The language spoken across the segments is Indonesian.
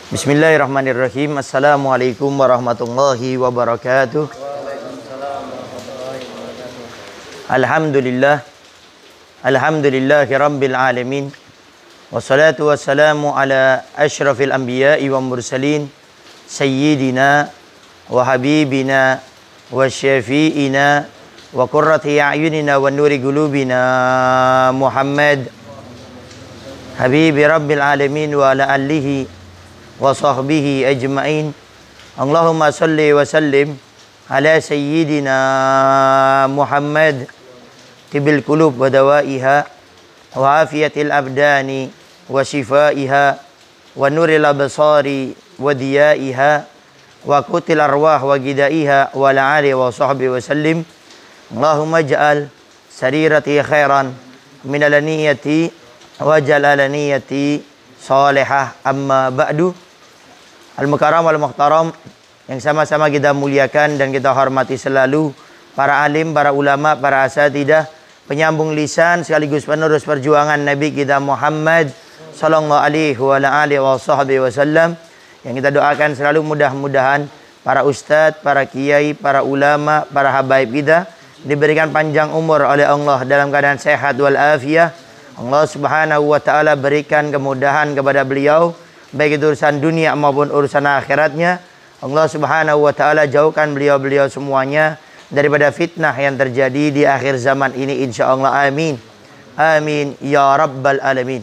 Bismillahirrahmanirrahim. Assalamualaikum warahmatullahi wabarakatuh. Alhamdulillah. Alhamdulillahi rabbil alamin. Wassalatu wassalamu ala asyrafil anbiya'i wa mursalin. Sayyidina wa habibina wa syafi'ina wa qurrati a'yunina wa nuri qulubina Muhammad habibi rabbil alamin wa ala alihi wa sahbihi ajma'in. Allahumma salli wa sallim ala sayyidina Muhammad tibil qulub wa dawaiha wa afiyatil abdani wa shifaiha wa nuril absari wa diyaiha wa qutil arwah wa gidaiha wa ala alihi wa sahbihi wa sallim. Allahumma ja'al sarirati khairan min alaniyati wa jalalaniyati salihah, amma ba'du. Al-Mukarram wal-Muhtaram yang sama-sama kita muliakan dan kita hormati selalu, para alim, para ulama, para asatidah, penyambung lisan sekaligus penerus perjuangan Nabi kita Muhammad sallallahu alaihi wa alihi wasallam, yang kita doakan selalu mudah-mudahan para ustadz, para kiai, para ulama, para habaib kita diberikan panjang umur oleh Allah dalam keadaan sehat wal afiyah. Allah Subhanahu wa taala berikan kemudahan kepada beliau baik itu urusan dunia maupun urusan akhiratnya. Allah Subhanahu wa taala jauhkan beliau-beliau semuanya daripada fitnah yang terjadi di akhir zaman ini, insyaallah. Amin. Amin ya rabbal alamin.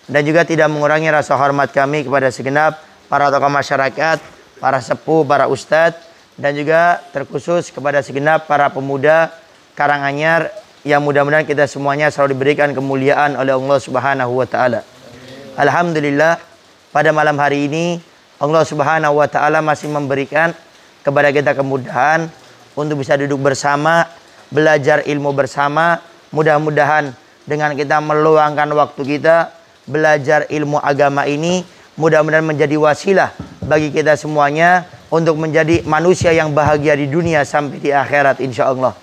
Dan juga tidak mengurangi rasa hormat kami kepada segenap para tokoh masyarakat, para sepuh, para ustadz, dan juga terkhusus kepada segenap para pemuda Karanganyar yang mudah-mudahan kita semuanya selalu diberikan kemuliaan oleh Allah Subhanahu wa taala. Alhamdulillah, pada malam hari ini Allah Subhanahu wa taala masih memberikan kepada kita kemudahan untuk bisa duduk bersama, belajar ilmu bersama. Mudah-mudahan dengan kita meluangkan waktu kita belajar ilmu agama ini, mudah-mudahan menjadi wasilah bagi kita semuanya untuk menjadi manusia yang bahagia di dunia sampai di akhirat, insyaallah.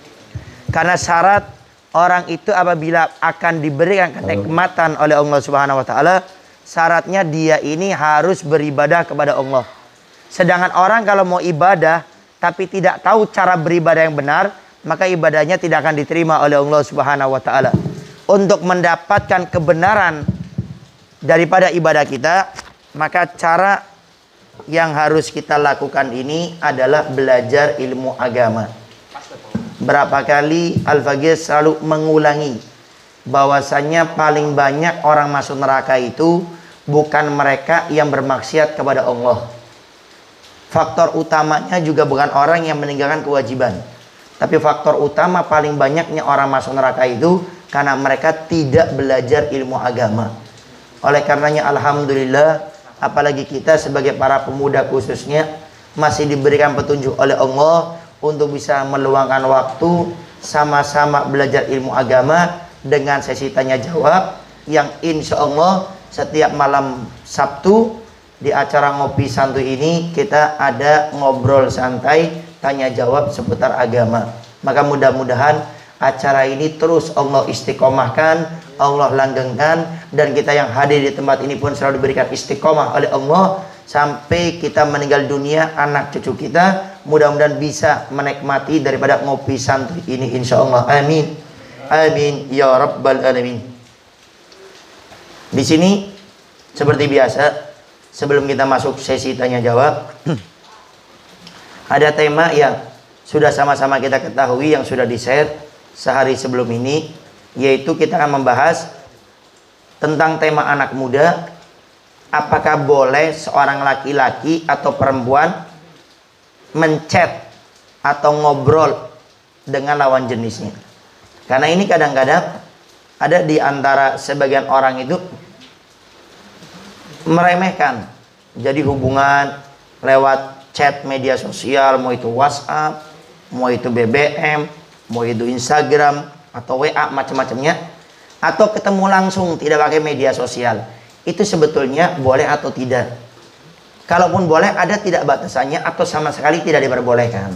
Karena syarat orang itu apabila akan diberikan kenikmatan oleh Allah Subhanahu wa taala, syaratnya dia ini harus beribadah kepada Allah. Sedangkan orang kalau mau ibadah tapi tidak tahu cara beribadah yang benar, maka ibadahnya tidak akan diterima oleh Allah Subhanahu wa taala. Untuk mendapatkan kebenaran daripada ibadah kita, maka cara yang harus kita lakukan ini adalah belajar ilmu agama. Berapa kali Al-Faqih selalu mengulangi bahwasannya paling banyak orang masuk neraka itu bukan mereka yang bermaksiat kepada Allah. Faktor utamanya juga bukan orang yang meninggalkan kewajiban. Tapi faktor utama paling banyaknya orang masuk neraka itu karena mereka tidak belajar ilmu agama. Oleh karenanya alhamdulillah, apalagi kita sebagai para pemuda khususnya masih diberikan petunjuk oleh Allah untuk bisa meluangkan waktu sama-sama belajar ilmu agama dengan sesi tanya jawab yang insya Allah setiap malam Sabtu di acara Ngopi Santuy ini kita ada ngobrol santai tanya jawab seputar agama. Maka mudah-mudahan acara ini terus Allah istiqomahkan, Allah langgengkan, dan kita yang hadir di tempat ini pun selalu diberikan istiqomah oleh Allah sampai kita meninggal dunia, anak cucu kita mudah-mudahan bisa menikmati daripada Ngopi Santuy ini, insyaallah. Amin. Amin ya rabbal alamin. Di sini seperti biasa, sebelum kita masuk sesi tanya jawab, ada tema yang sudah sama-sama kita ketahui, yang sudah di-share sehari sebelum ini, yaitu kita akan membahas tentang tema anak muda. Apakah boleh seorang laki-laki atau perempuan menchat atau ngobrol dengan lawan jenisnya? Karena ini kadang-kadang ada di antara sebagian orang itu meremehkan. Jadi hubungan lewat chat media sosial, mau itu WhatsApp, mau itu BBM, mau itu Instagram atau WA, macam-macamnya, atau ketemu langsung tidak pakai media sosial. Itu sebetulnya boleh atau tidak? Kalaupun boleh, ada tidak batasannya atau sama sekali tidak diperbolehkan?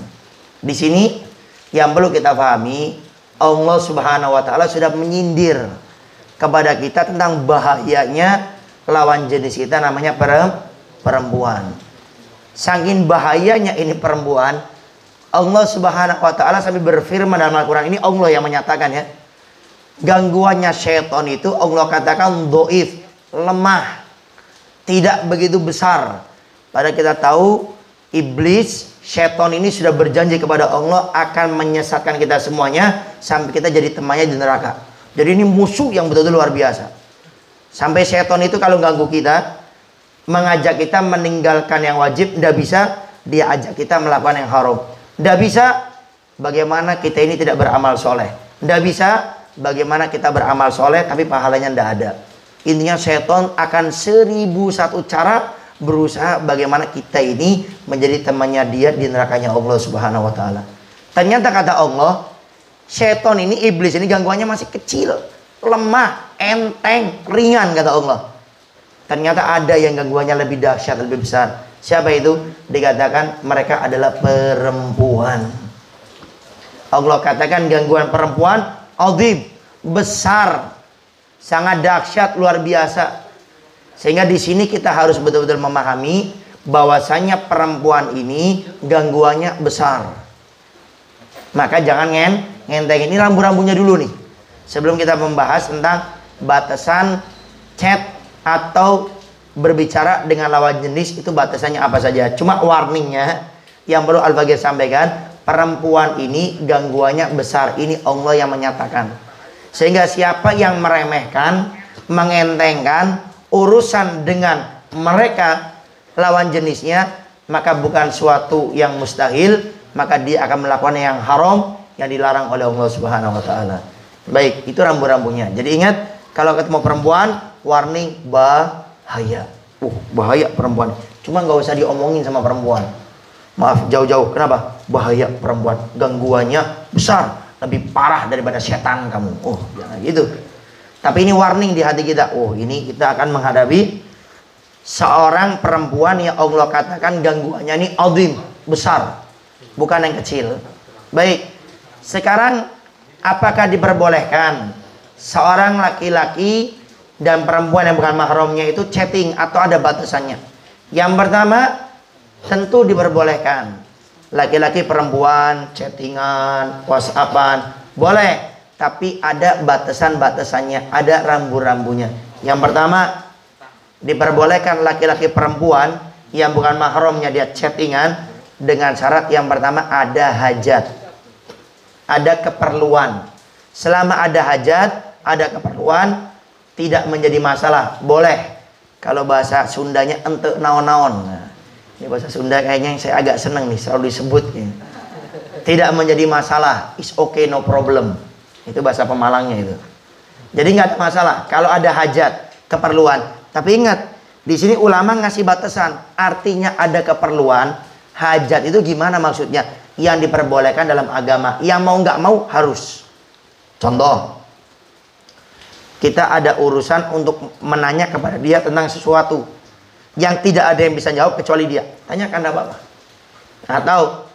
Di sini yang perlu kita pahami, Allah Subhanahu wa taala sudah menyindir kepada kita tentang bahayanya lawan jenis kita namanya perempuan. Saking bahayanya ini perempuan, Allah Subhanahu wa taala sampai berfirman dalam Al-Qur'an, ini Allah yang menyatakan ya. Gangguannya syaitan itu Allah katakan dhaif, lemah, tidak begitu besar. Padahal kita tahu iblis, syaitan ini sudah berjanji kepada Allah akan menyesatkan kita semuanya sampai kita jadi temannya di neraka. Jadi ini musuh yang betul-betul luar biasa. Sampai syaitan itu kalau ganggu kita, mengajak kita meninggalkan yang wajib, tidak bisa. Dia ajak kita melakukan yang haram. Tidak bisa, bagaimana kita ini tidak beramal soleh. Tidak bisa, bagaimana kita beramal soleh tapi pahalanya tidak ada. Intinya syaitan akan 1001 cara berusaha bagaimana kita ini menjadi temannya dia di nerakanya Allah Subhanahu wa taala. Ternyata kata Allah, syaitan ini, iblis ini gangguannya masih kecil, lemah, enteng, ringan kata Allah. Ternyata ada yang gangguannya lebih dahsyat, lebih besar. Siapa itu? Dikatakan mereka adalah perempuan. Allah katakan gangguan perempuan azim, besar, sangat dahsyat, luar biasa. Sehingga di sini kita harus betul-betul memahami bahwasanya perempuan ini gangguannya besar. Maka jangan ngenteng. Ini rambu-rambunya dulu nih. Sebelum kita membahas tentang batasan chat atau berbicara dengan lawan jenis, itu batasannya apa saja. Cuma warningnya yang perlu Al-Bagir sampaikan, perempuan ini gangguannya besar. Ini Allah yang menyatakan. Sehingga siapa yang meremehkan, mengentengkan urusan dengan mereka lawan jenisnya, maka bukan suatu yang mustahil, maka dia akan melakukan yang haram, yang dilarang oleh Allah Subhanahu wa taala. Baik, itu rambu-rambunya. Jadi ingat, kalau ketemu perempuan, warning bahaya. Bahaya perempuan. Cuma nggak usah diomongin sama perempuan. Maaf, jauh-jauh. Kenapa? Bahaya perempuan. Gangguannya besar, lebih parah daripada setan kamu. Jangan gitu. Tapi ini warning di hati kita. Ini kita akan menghadapi seorang perempuan yang Allah katakan gangguannya ini azim, besar, bukan yang kecil. Baik. Sekarang apakah diperbolehkan seorang laki-laki dan perempuan yang bukan mahramnya itu chatting atau ada batasannya? Yang pertama, tentu diperbolehkan. Laki-laki perempuan chattingan, WhatsAppan, boleh. Tapi ada batasan-batasannya, ada rambu-rambunya. Yang pertama, diperbolehkan laki-laki perempuan yang bukan mahramnya dia chattingan dengan syarat yang pertama ada hajat, ada keperluan. Selama ada hajat, ada keperluan, tidak menjadi masalah, boleh. Kalau bahasa Sundanya ente naon-naon. Ini bahasa Sunda kayaknya yang saya agak seneng nih, selalu disebut. Tidak menjadi masalah, is okay, no problem. Itu bahasa Pemalangnya itu. Jadi nggak ada masalah kalau ada hajat, keperluan. Tapi ingat, di sini ulama ngasih batasan. Artinya ada keperluan, hajat itu gimana maksudnya? Yang diperbolehkan dalam agama. Yang mau nggak mau harus. Contoh, kita ada urusan untuk menanya kepada dia tentang sesuatu yang tidak ada yang bisa jawab kecuali dia. Tanyakan apa-apa. Atau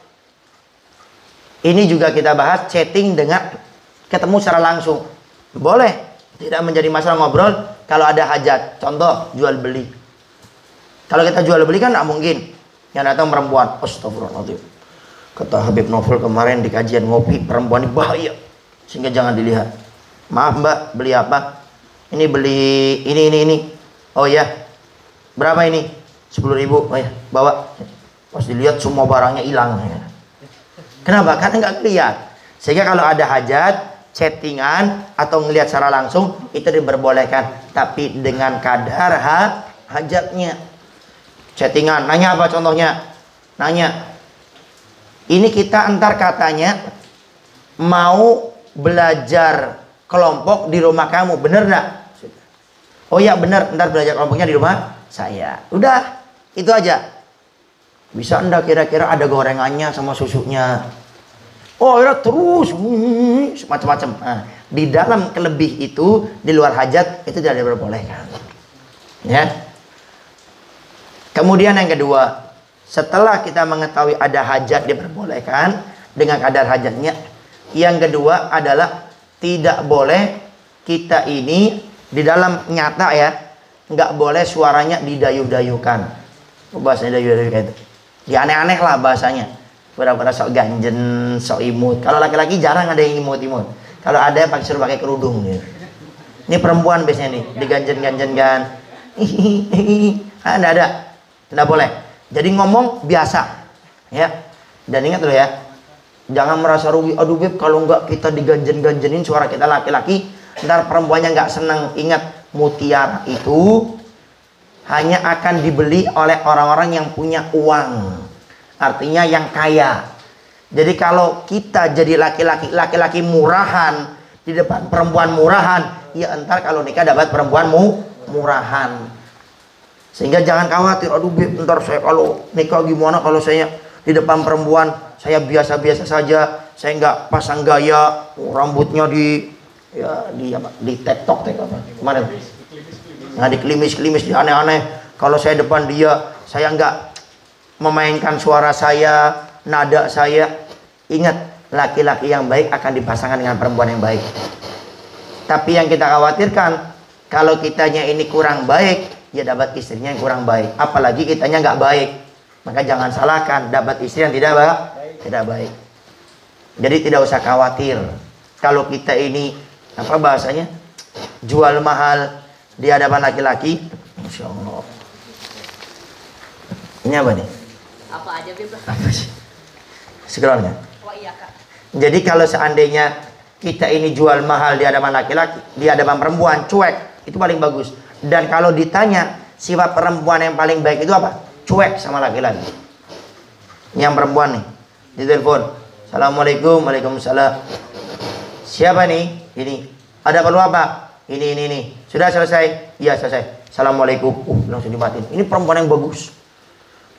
ini juga kita bahas chatting dengan ketemu secara langsung. Boleh, tidak menjadi masalah ngobrol kalau ada hajat. Contoh, jual beli. Kalau kita jual beli kan nggak mungkin yang datang perempuan. Astagfirullahaladzim. Kata Habib Novel kemarin di kajian ngopi, perempuan ini bahaya, sehingga jangan dilihat. Maaf mbak, beli apa? Ini beli ini. Oh ya, berapa ini? 10.000. Oh ya, bawa. Pas dilihat semua barangnya hilang. Kenapa? Karena nggak lihat. Sehingga kalau ada hajat, chattingan atau ngelihat secara langsung itu diperbolehkan, tapi dengan kadar hajatnya. Chattingan, nanya apa contohnya? Nanya, ini kita antar katanya mau belajar kelompok di rumah kamu, bener nggak? Oh ya bener, ntar belajar kelompoknya di rumah saya. Udah, itu aja. Bisa enggak kira-kira ada gorengannya sama susunya? Oh ya terus macam-macam. Nah, di dalam kelebih itu, di luar hajat itu tidak diperbolehkan. Ya. Kemudian yang kedua, setelah kita mengetahui ada hajat diperbolehkan dengan kadar hajatnya, yang kedua adalah tidak boleh kita ini di dalam nyata ya, nggak boleh suaranya didayuh-dayuhkan. Bahasanya dayu-dayu kayak itu. Ya aneh-aneh lah bahasanya. Pura-pura sok ganjen, sok imut. Kalau laki-laki jarang ada yang imut-imut. Kalau ada pakai suruh pakai kerudung gitu. Ini perempuan biasanya nih, diganjen-ganjenkan. Enggak ada. Enggak boleh. Jadi ngomong biasa. Ya. Dan ingat loh ya. Jangan merasa rugi. Aduh Beb, kalau enggak kita diganjen-ganjenin suara kita laki-laki, ntar perempuannya enggak seneng. Ingat, mutiara itu hanya akan dibeli oleh orang-orang yang punya uang. Artinya yang kaya. Jadi kalau kita jadi laki-laki murahan di depan perempuan murahan, ya entar kalau nikah dapat perempuan murahan. Sehingga jangan khawatir, aduh Beb, entar saya kalau nikah gimana kalau saya di depan perempuan saya biasa-biasa saja, saya nggak pasang gaya, rambutnya di TikTok apa kemarin, nggak dikelimis-kelimis, di aneh-aneh. Kalau saya depan dia, saya nggak memainkan suara saya, nada saya. Ingat, laki-laki yang baik akan dipasangkan dengan perempuan yang baik. Tapi yang kita khawatirkan, kalau kitanya ini kurang baik, ya dapat istrinya yang kurang baik. Apalagi kitanya nggak baik. Maka jangan salahkan, dapat istri yang tidak baik. Jadi tidak usah khawatir. Kalau kita ini, apa bahasanya, jual mahal di hadapan laki-laki, Masya Allah. Ini apa nih? Apa aja Beb? Scrollnya. Oh iya Kak. Jadi kalau seandainya kita ini jual mahal di hadapan laki-laki, di hadapan perempuan, cuek, itu paling bagus. Dan kalau ditanya sifat perempuan yang paling baik itu apa? Cuek sama laki-laki. Yang perempuan nih, di telepon, Assalamualaikum, Waalaikumsalam. Siapa nih? Ini. Ada perlu apa? Ini. Sudah selesai? Iya selesai. Assalamualaikum. Langsung dimatiin. Ini perempuan yang bagus.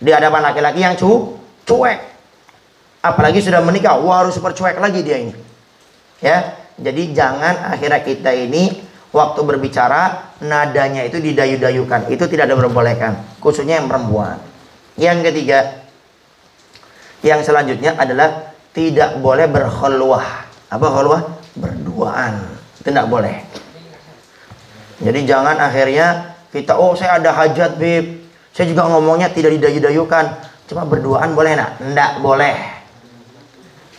Di hadapan laki-laki yang cuek. Apalagi sudah menikah, wah harus super cuek lagi dia ini. Ya, jadi jangan akhirnya kita ini waktu berbicara nadanya itu didayu-dayukan. Itu tidak diperbolehkan, khususnya yang perempuan. Yang ketiga, yang selanjutnya adalah tidak boleh berkhulwah. Apa khulwah? Berduaan. Itu tidak boleh. Jadi jangan akhirnya kita, oh saya ada hajat Beb, saya juga ngomongnya tidak didayu-dayukan, cuma berduaan boleh enggak? Enggak boleh.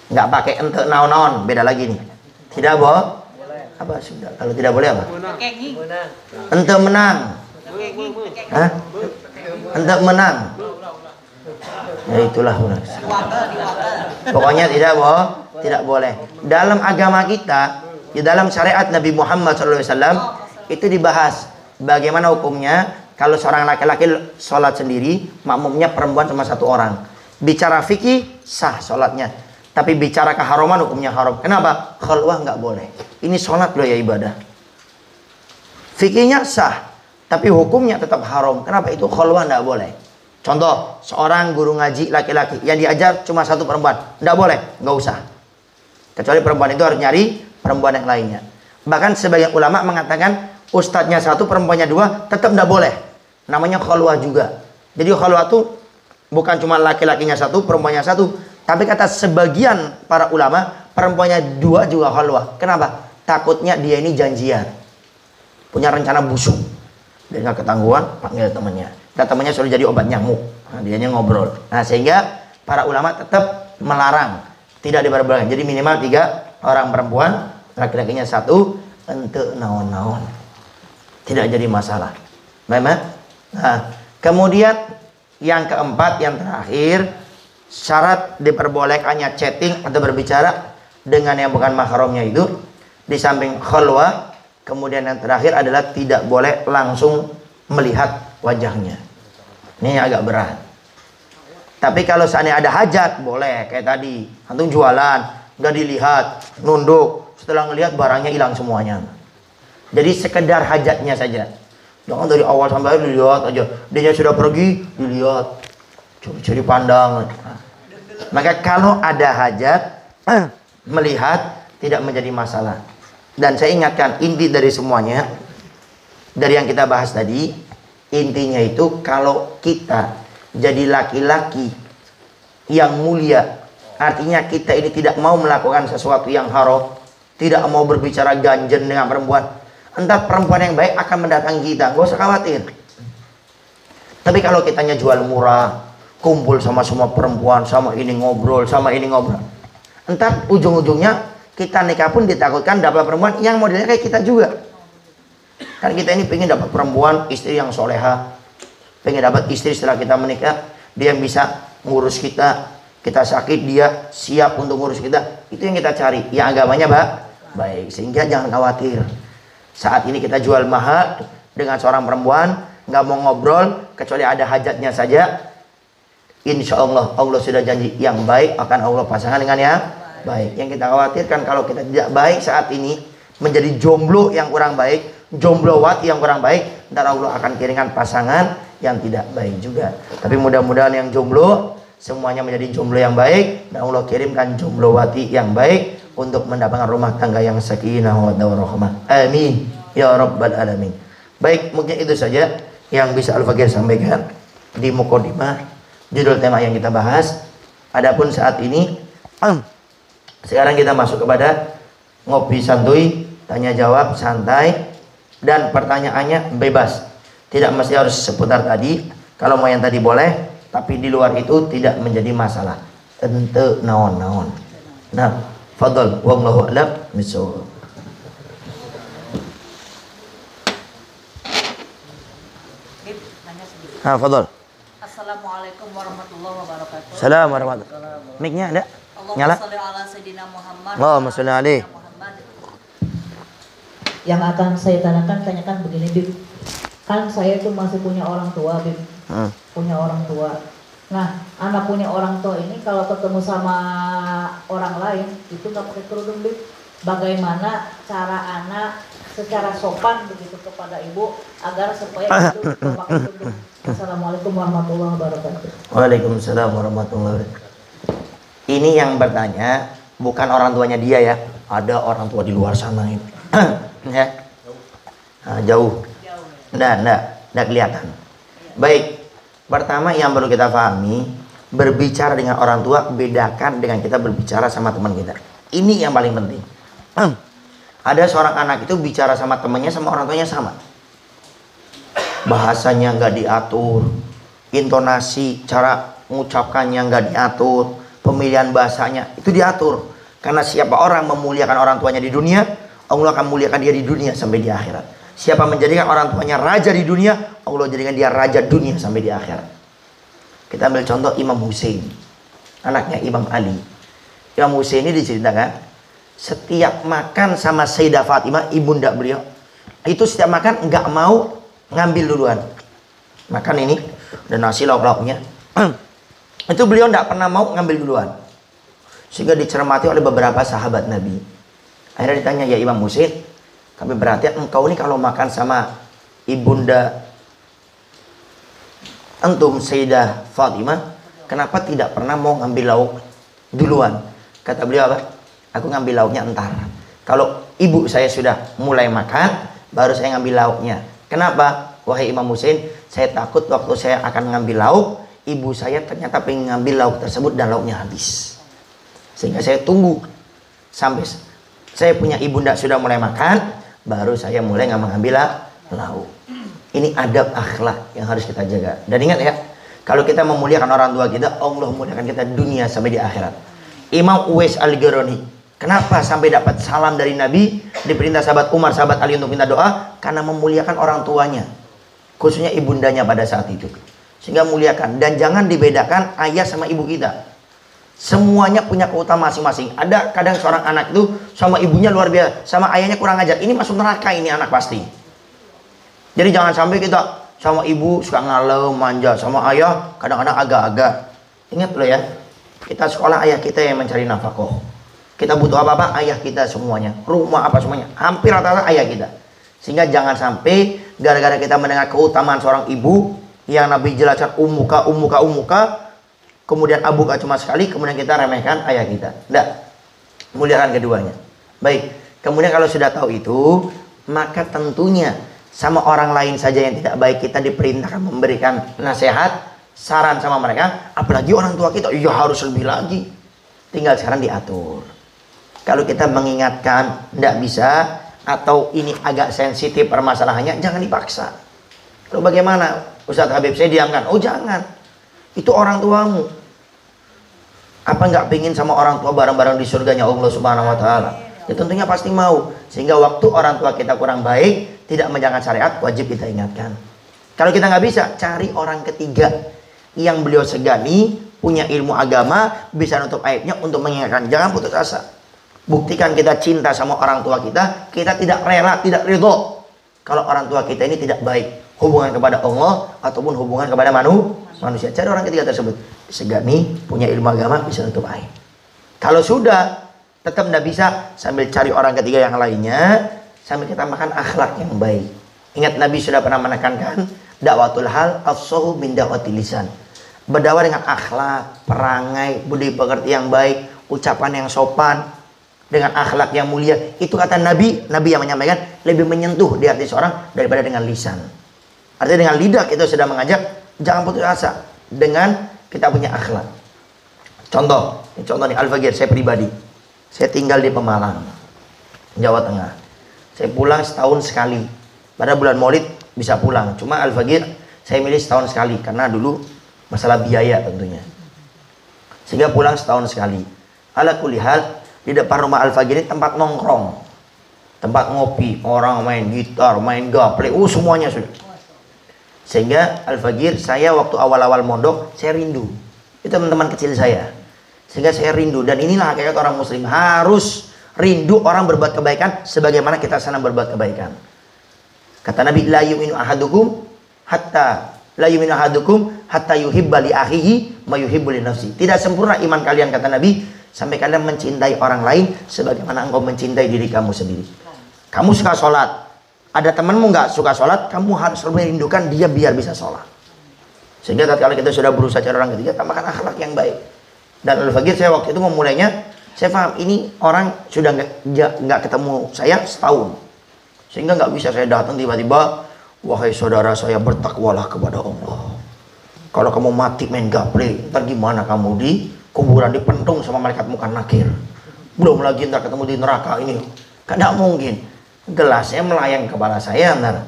Enggak pakai ente naon-naon, beda lagi nih. Tidak boleh. Apa sudah? Kalau tidak boleh apa? Ente menang. Hah? Ente menang. Ya itulah. Pokoknya tidak boleh. Dalam agama kita, di dalam syariat Nabi Muhammad SAW itu dibahas bagaimana hukumnya kalau seorang laki-laki sholat sendiri, makmumnya perempuan cuma satu orang. Bicara fikih sah sholatnya, tapi bicara keharuman hukumnya haram. Kenapa? Khulwah nggak boleh. Ini sholat loh ya, ibadah. Fikihnya sah, tapi hukumnya tetap haram. Kenapa? Itu khulwah nggak boleh. Contoh, seorang guru ngaji laki-laki yang diajar cuma satu perempuan, nggak boleh, nggak usah. Kecuali perempuan itu harus nyari perempuan yang lainnya. Bahkan sebagian ulama mengatakan ustadznya satu, perempuannya dua, tetap nggak boleh. Namanya khulwah juga. Jadi khulwah itu bukan cuma laki-lakinya satu, perempuannya satu, tapi kata sebagian para ulama, perempuannya dua juga khulwah. Kenapa? Takutnya dia ini janjian, punya rencana busuk, dia nggak ketangguhan, panggil temannya. Dan temannya suruh jadi obat nyamuk. Nah, dianya ngobrol. Nah, sehingga para ulama tetap melarang, tidak diperbolehkan. Jadi minimal 3 orang perempuan, laki-lakinya satu, ente naon-naon. Tidak jadi masalah. Memang. Nah, kemudian yang keempat, yang terakhir, syarat diperbolehkannya chatting atau berbicara dengan yang bukan mahramnya itu, di samping khulwah, kemudian yang terakhir adalah tidak boleh langsung melihat wajahnya. Ini agak berat. Tapi kalau seandainya ada hajat, boleh. Kayak tadi, antum jualan, nggak dilihat, nunduk, setelah ngelihat barangnya hilang semuanya. Jadi sekedar hajatnya saja. Jangan dari awal sampai akhir dilihat aja. Dia sudah pergi, dilihat, curi-curi pandang. Maka kalau ada hajat, melihat tidak menjadi masalah. Dan saya ingatkan, inti dari semuanya, dari yang kita bahas tadi, intinya itu kalau kita jadi laki-laki yang mulia, artinya kita ini tidak mau melakukan sesuatu yang haram, tidak mau berbicara ganjen dengan perempuan, entah perempuan yang baik akan mendatangi kita, gak usah khawatir. Tapi kalau kitanya jual murah, kumpul sama semua perempuan, sama ini ngobrol, entar ujung-ujungnya kita nikah pun ditakutkan dapat perempuan yang modelnya kayak kita juga. Kan kita ini pengen dapat perempuan, istri yang soleha, pengen dapat istri setelah kita menikah, dia yang bisa ngurus kita, kita sakit dia siap untuk ngurus kita. Itu yang kita cari, yang agamanya baik. Sehingga jangan khawatir. Saat ini kita jual mahal dengan seorang perempuan, nggak mau ngobrol kecuali ada hajatnya saja. Insya Allah, Allah sudah janji yang baik akan Allah pasangkan dengan yang baik. Yang kita khawatirkan kalau kita tidak baik saat ini, menjadi jomblo yang kurang baik, jomblowati yang kurang baik, ntar Allah akan kirimkan pasangan yang tidak baik juga. Tapi mudah-mudahan yang jomblo semuanya menjadi jomblo yang baik, dan Allah kirimkan jomblowati yang baik untuk mendapatkan rumah tangga yang sakinah wa warahmah. Amin ya rabbal alamin. Baik, mungkin itu saja yang bisa Al-Fakir sampaikan di mukadimah judul tema yang kita bahas. Adapun saat ini sekarang kita masuk kepada ngopi santuy, tanya jawab santai, dan pertanyaannya bebas. Tidak mesti harus seputar tadi. Kalau mau yang tadi boleh, tapi di luar itu tidak menjadi masalah. Ente naon-naon. Nah, fadhal wallahu a'lam bishawab. Fadhal. Assalamualaikum warahmatullahi wabarakatuh. Assalamualaikum warahmatullahi wabarakatuh. Mic-nya ada? Nyala? Allahumma sholli alaihi. Yang akan saya tanyakan begini, Bib. Kan saya itu masih punya orang tua, Bib. Punya orang tua. Nah, anak punya orang tua ini kalau ketemu sama orang lain itu nggak pakai kerudung, Bib. Bagaimana cara anak secara sopan begitu kepada ibu agar supaya itu pakai kerudung. Assalamualaikum warahmatullahi wabarakatuh. Waalaikumsalam warahmatullahi wabarakatuh. Ini yang bertanya bukan orang tuanya dia ya. Ada orang tua di luar sana ini. Ya. Nah, jauh. Nggak kelihatan. Baik. Pertama yang perlu kita pahami, berbicara dengan orang tua bedakan dengan kita berbicara sama teman kita. Ini yang paling penting. Ada seorang anak itu bicara sama temannya sama orang tuanya sama. Bahasanya nggak diatur, intonasi, cara mengucapkannya nggak diatur, pemilihan bahasanya itu diatur. Karena siapa orang memuliakan orang tuanya di dunia, Allah akan muliakan dia di dunia sampai di akhirat. Siapa menjadikan orang tuanya raja di dunia, Allah jadikan dia raja dunia sampai di akhirat. Kita ambil contoh Imam Hussein, anaknya Imam Ali. Imam Hussein ini diceritakan setiap makan sama Sayyidah Fatimah, ibunda beliau, itu setiap makan nggak mau ngambil duluan. Makan ini dan nasi lauk-lauknya itu beliau nggak pernah mau ngambil duluan, sehingga dicermati oleh beberapa sahabat Nabi. Akhirnya ditanya, ya Imam Hussein, kami berarti engkau ini kalau makan sama ibunda antum Sayyidah Fatimah, kenapa tidak pernah mau ngambil lauk duluan? Kata beliau apa? Aku ngambil lauknya entar. Kalau ibu saya sudah mulai makan, baru saya ngambil lauknya. Kenapa? Wahai Imam Hussein, saya takut waktu saya akan ngambil lauk, ibu saya ternyata pengen ngambil lauk tersebut dan lauknya habis. Sehingga saya tunggu sampai saya punya ibunda sudah mulai makan, baru saya mulai mengambil lauk. Ini adab akhlak yang harus kita jaga. Dan ingat ya, kalau kita memuliakan orang tua kita, Allah memuliakan kita dunia sampai di akhirat. Imam Uwais Al-Ghirani, kenapa sampai dapat salam dari Nabi, diperintah sahabat Umar, sahabat Ali untuk minta doa? Karena memuliakan orang tuanya, khususnya ibundanya pada saat itu. Sehingga muliakan. Dan jangan dibedakan ayah sama ibu kita. Semuanya punya keutamaan masing-masing. Ada kadang seorang anak itu sama ibunya luar biasa, sama ayahnya kurang ajar. Ini masuk neraka ini anak pasti. Jadi jangan sampai kita sama ibu suka ngalem, manja, sama ayah kadang-kadang agak-agak. Ingat loh ya, kita sekolah ayah kita yang mencari nafkah. Kita butuh apa-apa ayah kita semuanya. Rumah apa semuanya, hampir rata-rata ayah kita. Sehingga jangan sampai gara-gara kita mendengar keutamaan seorang ibu yang Nabi jelaskan umuka, kemudian abuka cuma sekali, kemudian kita remehkan ayah kita. Tidak, muliakan keduanya. Baik, kemudian kalau sudah tahu itu, maka tentunya sama orang lain saja yang tidak baik kita diperintahkan memberikan nasihat, saran sama mereka. Apalagi orang tua kita, ya harus lebih lagi. Tinggal sekarang diatur. Kalau kita mengingatkan tidak bisa, atau ini agak sensitif permasalahannya, jangan dipaksa. Lalu bagaimana Ustadz Habib, saya diamkan? Oh jangan, itu orang tuamu. Apa nggak pingin sama orang tua bareng-bareng di surganya Allah Subhanahu Wa Taala? Ya tentunya pasti mau. Sehingga waktu orang tua kita kurang baik, tidak menjalankan syariat, wajib kita ingatkan. Kalau kita nggak bisa, cari orang ketiga yang beliau segani, punya ilmu agama, bisa nutup aibnya untuk mengingatkan. Jangan putus asa. Buktikan kita cinta sama orang tua kita, kita tidak rela, tidak ridho kalau orang tua kita ini tidak baik, hubungan kepada Allah ataupun hubungan kepada manusia. Cari orang ketiga tersebut, segani, punya ilmu agama, bisa nutup aib. Kalau sudah tetap tidak bisa, sambil cari orang ketiga yang lainnya, sambil kita makan akhlak yang baik. Ingat Nabi sudah pernah menekankan, dakwatul hal afsahu min dakwatil lisan. Berdakwah dengan akhlak, perangai, budi pekerti yang baik, ucapan yang sopan, dengan akhlak yang mulia. Itu kata Nabi yang menyampaikan, lebih menyentuh di hati seorang daripada dengan lisan. Artinya dengan lidah kita sudah mengajak, jangan putus asa dengan kita punya akhlak. Contoh nih Al-Fagir, saya pribadi, saya tinggal di Pemalang, Jawa Tengah. Saya pulang setahun sekali. Pada bulan Maulid bisa pulang, cuma Al-Fagir saya milih setahun sekali karena dulu masalah biaya tentunya, sehingga pulang setahun sekali. Ala kulli hal, di depan rumah Al-Fagir ini tempat nongkrong, tempat ngopi, orang main gitar, main gaple, semuanya sudah. Sehingga Al-Fagir, saya waktu awal-awal mondok, saya rindu. Itu teman-teman kecil saya. Sehingga saya rindu, dan inilah hakikat orang muslim, harus rindu orang berbuat kebaikan sebagaimana kita senang berbuat kebaikan. Kata Nabi, la yu'minu ahadukum hatta yuhibba li akhihi ma yuhibbu li nafsi. Tidak sempurna iman kalian, kata Nabi, sampai kalian mencintai orang lain sebagaimana engkau mencintai diri kamu sendiri. Kamu suka sholat, ada temanmu nggak suka sholat, kamu harus merindukan dia biar bisa sholat. Sehingga kalau kita sudah berusaha cari orang ketiga, tambahkan akhlak yang baik. Dan Al-Fagir, saya waktu itu memulainya, saya paham ini orang sudah nggak ketemu saya setahun, sehingga nggak bisa saya datang tiba-tiba, wahai saudara saya, bertakwalah kepada Allah. Kalau kamu mati main gaple, ntar gimana kamu di kuburan, dipentung sama malaikat muka nakir, belum lagi ntar ketemu di neraka ini. Tidak mungkin. Gelasnya melayang kepala saya ntar.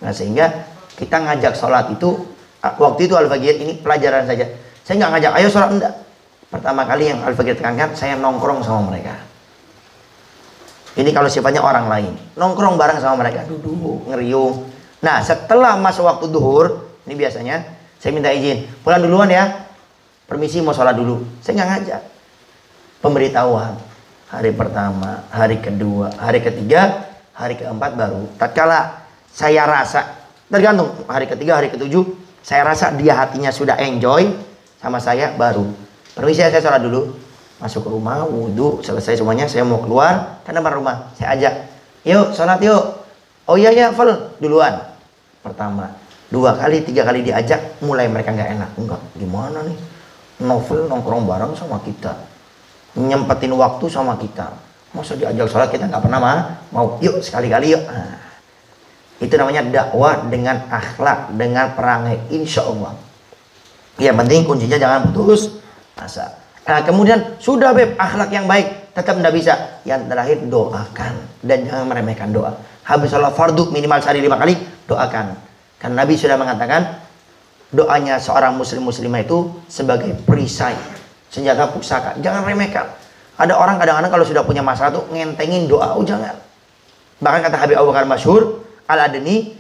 Nah, sehingga kita ngajak sholat itu, waktu itu Al-Fagir ini pelajaran saja, saya nggak ngajak ayo sholat, enggak. Pertama kali yang Al-Fagir tekankan, saya nongkrong sama mereka. Ini kalau sifatnya orang lain, nongkrong bareng sama mereka, duduk ngeriung. Nah, setelah masa waktu duhur, ini biasanya saya minta izin, pulang duluan ya, permisi mau sholat dulu. Saya nggak ngajak. Pemberitahuan hari pertama, hari kedua, hari ketiga, hari keempat baru. Tatkala saya rasa, tergantung hari ketiga, hari ketujuh, saya rasa dia hatinya sudah enjoy sama saya, baru permisi saya sholat dulu. Masuk ke rumah, wudhu, selesai semuanya, saya mau keluar ke depan rumah, saya ajak, yuk sholat yuk. Oh iya ya, full duluan. Pertama, 2 kali, 3 kali diajak, mulai mereka nggak enak. Enggak, gimana nih? Novel nongkrong bareng sama kita, nyempetin waktu sama kita, masa diajak sholat kita nggak pernah mau, yuk sekali-kali yuk. Nah, itu namanya dakwah dengan akhlak, dengan perangai, insya Allah. Yang penting kuncinya jangan putus asa. Nah, kemudian sudah Beb, akhlak yang baik, tetap tidak bisa. Yang terakhir, doakan, dan jangan meremehkan doa. Habis sholat fardu minimal sehari 5 kali, doakan. Karena Nabi sudah mengatakan, doanya seorang muslimah itu sebagai perisai, senjata pusaka. Jangan remehkan. Ada orang kadang-kadang kalau sudah punya masalah tuh ngentengin doa, jangan. Bahkan kata Habib Abu Bakar Masyhur Al-Adni,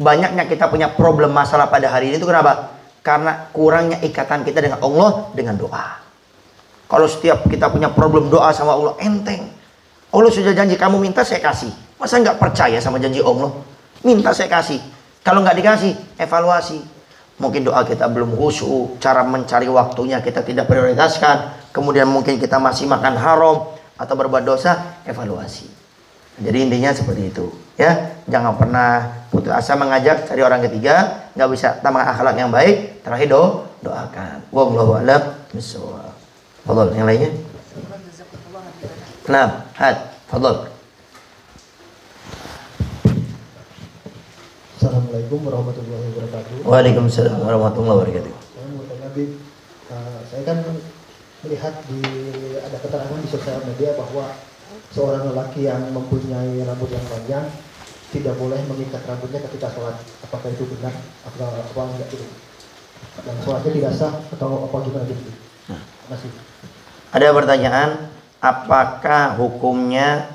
banyaknya kita punya problem masalah pada hari ini itu kenapa? Karena kurangnya ikatan kita dengan Allah dengan doa. Kalau setiap kita punya problem doa sama Allah, enteng. Allah sudah janji, kamu minta saya kasih. Masa nggak percaya sama janji Allah? Minta saya kasih. Kalau nggak dikasih, evaluasi. Mungkin doa kita belum khusyuk, cara mencari waktunya kita tidak prioritaskan, kemudian mungkin kita masih makan haram atau berbuat dosa, evaluasi. Jadi intinya seperti itu, ya. Jangan pernah putus asa mengajak cari orang ketiga, nggak bisa tambah akhlak yang baik. Terakhir doakan. Wallahu a'lam bishawab. Fadhol, yang lainnya. Nah, fadhol. Assalamualaikum warahmatullahi wabarakatuh. Waalaikumsalam warahmatullahi wabarakatuh. Saya mau tanya, Bib, saya kan melihat ada keterangan di sosial media bahwa seorang lelaki yang mempunyai rambut yang panjang tidak boleh mengikat rambutnya ketika sholat. Apakah itu benar? Apa enggak gitu? Dan sholatnya tidak sah atau apa gimana gitu? Terima kasih. Ada pertanyaan, apakah hukumnya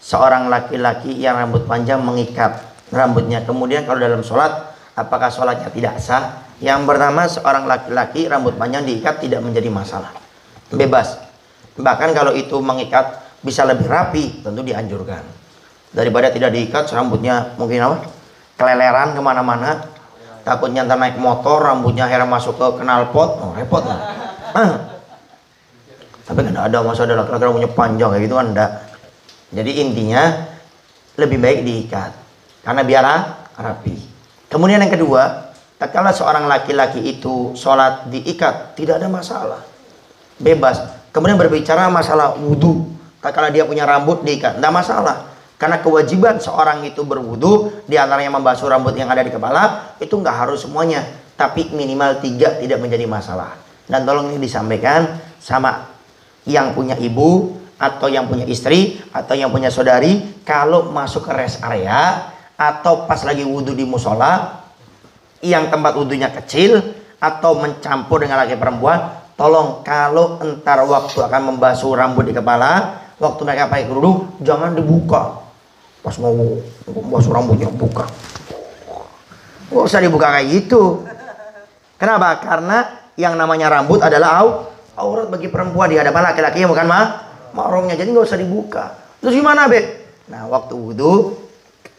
seorang laki-laki yang rambut panjang mengikat rambutnya, kemudian kalau dalam sholat apakah sholatnya tidak sah? Yang pertama, seorang laki-laki rambut panjang diikat tidak menjadi masalah, bebas. Bahkan kalau itu mengikat bisa lebih rapi, tentu dianjurkan daripada tidak diikat, rambutnya mungkin apa, keleleran kemana-mana, takutnya ntar naik motor rambutnya akhirnya masuk ke knalpot, repot lah. Tapi kan ada, masa ada laki-laki rambutnya panjang kayak gitu kan, enggak. Jadi intinya lebih baik diikat karena biar rapi. Kemudian yang kedua, kalau seorang laki-laki itu sholat diikat tidak ada masalah, bebas. Kemudian berbicara masalah wudhu, kalau dia punya rambut diikat tidak masalah, karena kewajiban seorang itu berwudhu diantaranya membasuh rambut yang ada di kepala, itu nggak harus semuanya, tapi minimal 3 tidak menjadi masalah. Dan tolong ini disampaikan sama yang punya ibu atau yang punya istri atau yang punya saudari, kalau masuk ke rest area atau pas lagi wudhu di musola yang tempat wudhunya kecil atau mencampur dengan laki perempuan, tolong kalau entar waktu akan membasuh rambut di kepala, waktu mereka pakai kerudung jangan dibuka. Pas mau membasuh rambutnya buka, nggak usah dibuka kayak gitu. Kenapa? Karena yang namanya rambut adalah aurat bagi perempuan di hadapan laki-laki yang bukan mahramnya, jadi nggak usah dibuka. Terus gimana, Beb? Nah, waktu wudhu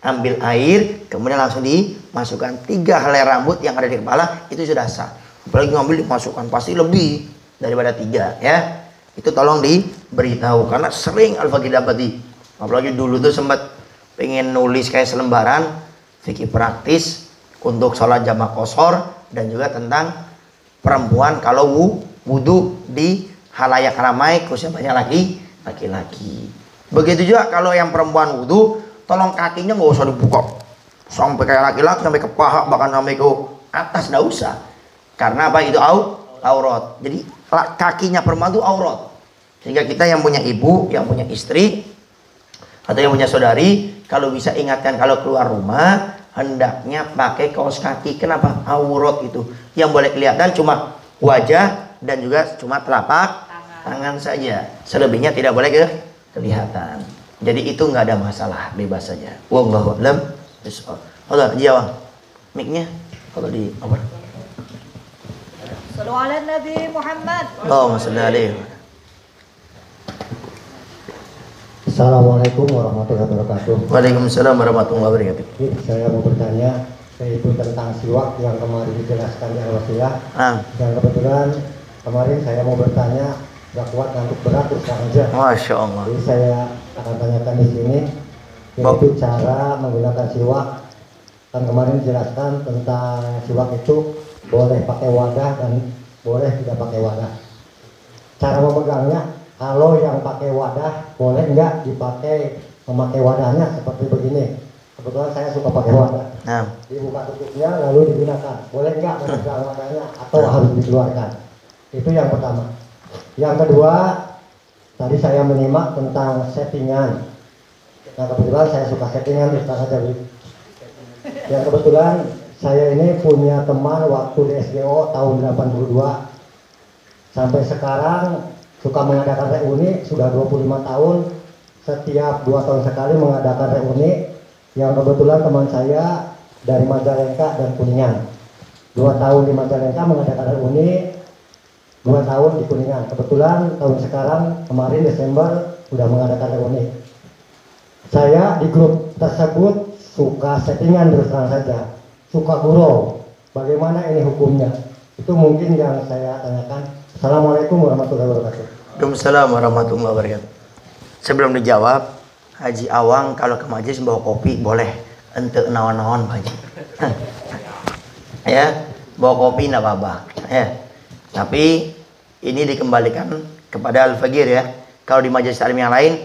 ambil air, kemudian langsung dimasukkan 3 helai rambut yang ada di kepala, itu sudah sah. Apalagi ngambil dimasukkan pasti lebih daripada 3 ya. Itu tolong diberitahu karena sering Al-Faqih dapati. Apalagi dulu tuh sempat pengen nulis kayak selembaran fikih praktis untuk sholat jamaah qashar dan juga tentang perempuan kalau wudhu di halayak ramai khususnya banyak laki-laki. Begitu juga kalau yang perempuan wudhu, tolong kakinya nggak usah dibuka sampai kayak laki-laki, sampai ke paha, bahkan sampai ke atas, nggak usah. Karena apa? Itu aurat. Jadi kakinya perempuan itu aurat. Sehingga kita yang punya ibu, yang punya istri atau yang punya saudari, kalau bisa ingatkan kalau keluar rumah hendaknya pakai kaos kaki. Kenapa? Aurat itu yang boleh kelihatan cuma wajah dan juga cuma telapak tangan saja. Selebihnya tidak boleh kelihatan. Jadi itu nggak ada masalah, bebas saja. Wallahu a'lam bishawab. Allah jawab. Mic-nya kalau di apa? Shallu ala Nabi Muhammad. Allahumma shalli alaihi. Assalamualaikum warahmatullahi wabarakatuh. Waalaikumsalam warahmatullahi wabarakatuh. Saya mau bertanya yaitu tentang siwak yang kemarin dijelaskan di Al-Wasillah. Dan kebetulan kemarin saya mau bertanya, gak kuat ngantuk berat terus aja. Masya Allah. Jadi saya akan tanyakan di sini yaitu cara menggunakan siwak. Kan kemarin dijelaskan tentang siwak itu boleh pakai wadah dan boleh tidak pakai wadah. Cara memegangnya, kalau yang pakai wadah boleh nggak dipakai memakai wadahnya seperti begini. Kebetulan saya suka pakai wadah. Dibuka tutupnya lalu digunakan. Boleh nggak memegang wadahnya atau harus dikeluarkan? Itu yang pertama. Yang kedua, tadi saya menyimak tentang settingan. Nah, kebetulan saya suka settingan, Ustaz saja. Yang kebetulan saya ini punya teman waktu di SGO tahun 82 sampai sekarang suka mengadakan reuni, sudah 25 tahun, setiap 2 tahun sekali mengadakan reuni. Yang kebetulan teman saya dari Majalengka dan Kuningan, 2 tahun di Majalengka mengadakan reuni, 2 tahun di Kuningan. Kebetulan tahun sekarang kemarin Desember sudah mengadakan reuni. Saya di grup tersebut suka settingan, terus terang saja, suka gurau. Bagaimana ini hukumnya? Itu mungkin yang saya tanyakan. Assalamualaikum warahmatullahi wabarakatuh. Waalaikumsalam warahmatullahi wabarakatuh. Sebelum dijawab, Haji Awang kalau ke majelis bawa kopi boleh, ente naon-naon Pak Haji. Ya, bawa kopi enggak apa-apa. Ya. Tapi ini dikembalikan kepada Al-Faqih ya. Kalau di majelis taklim yang lain,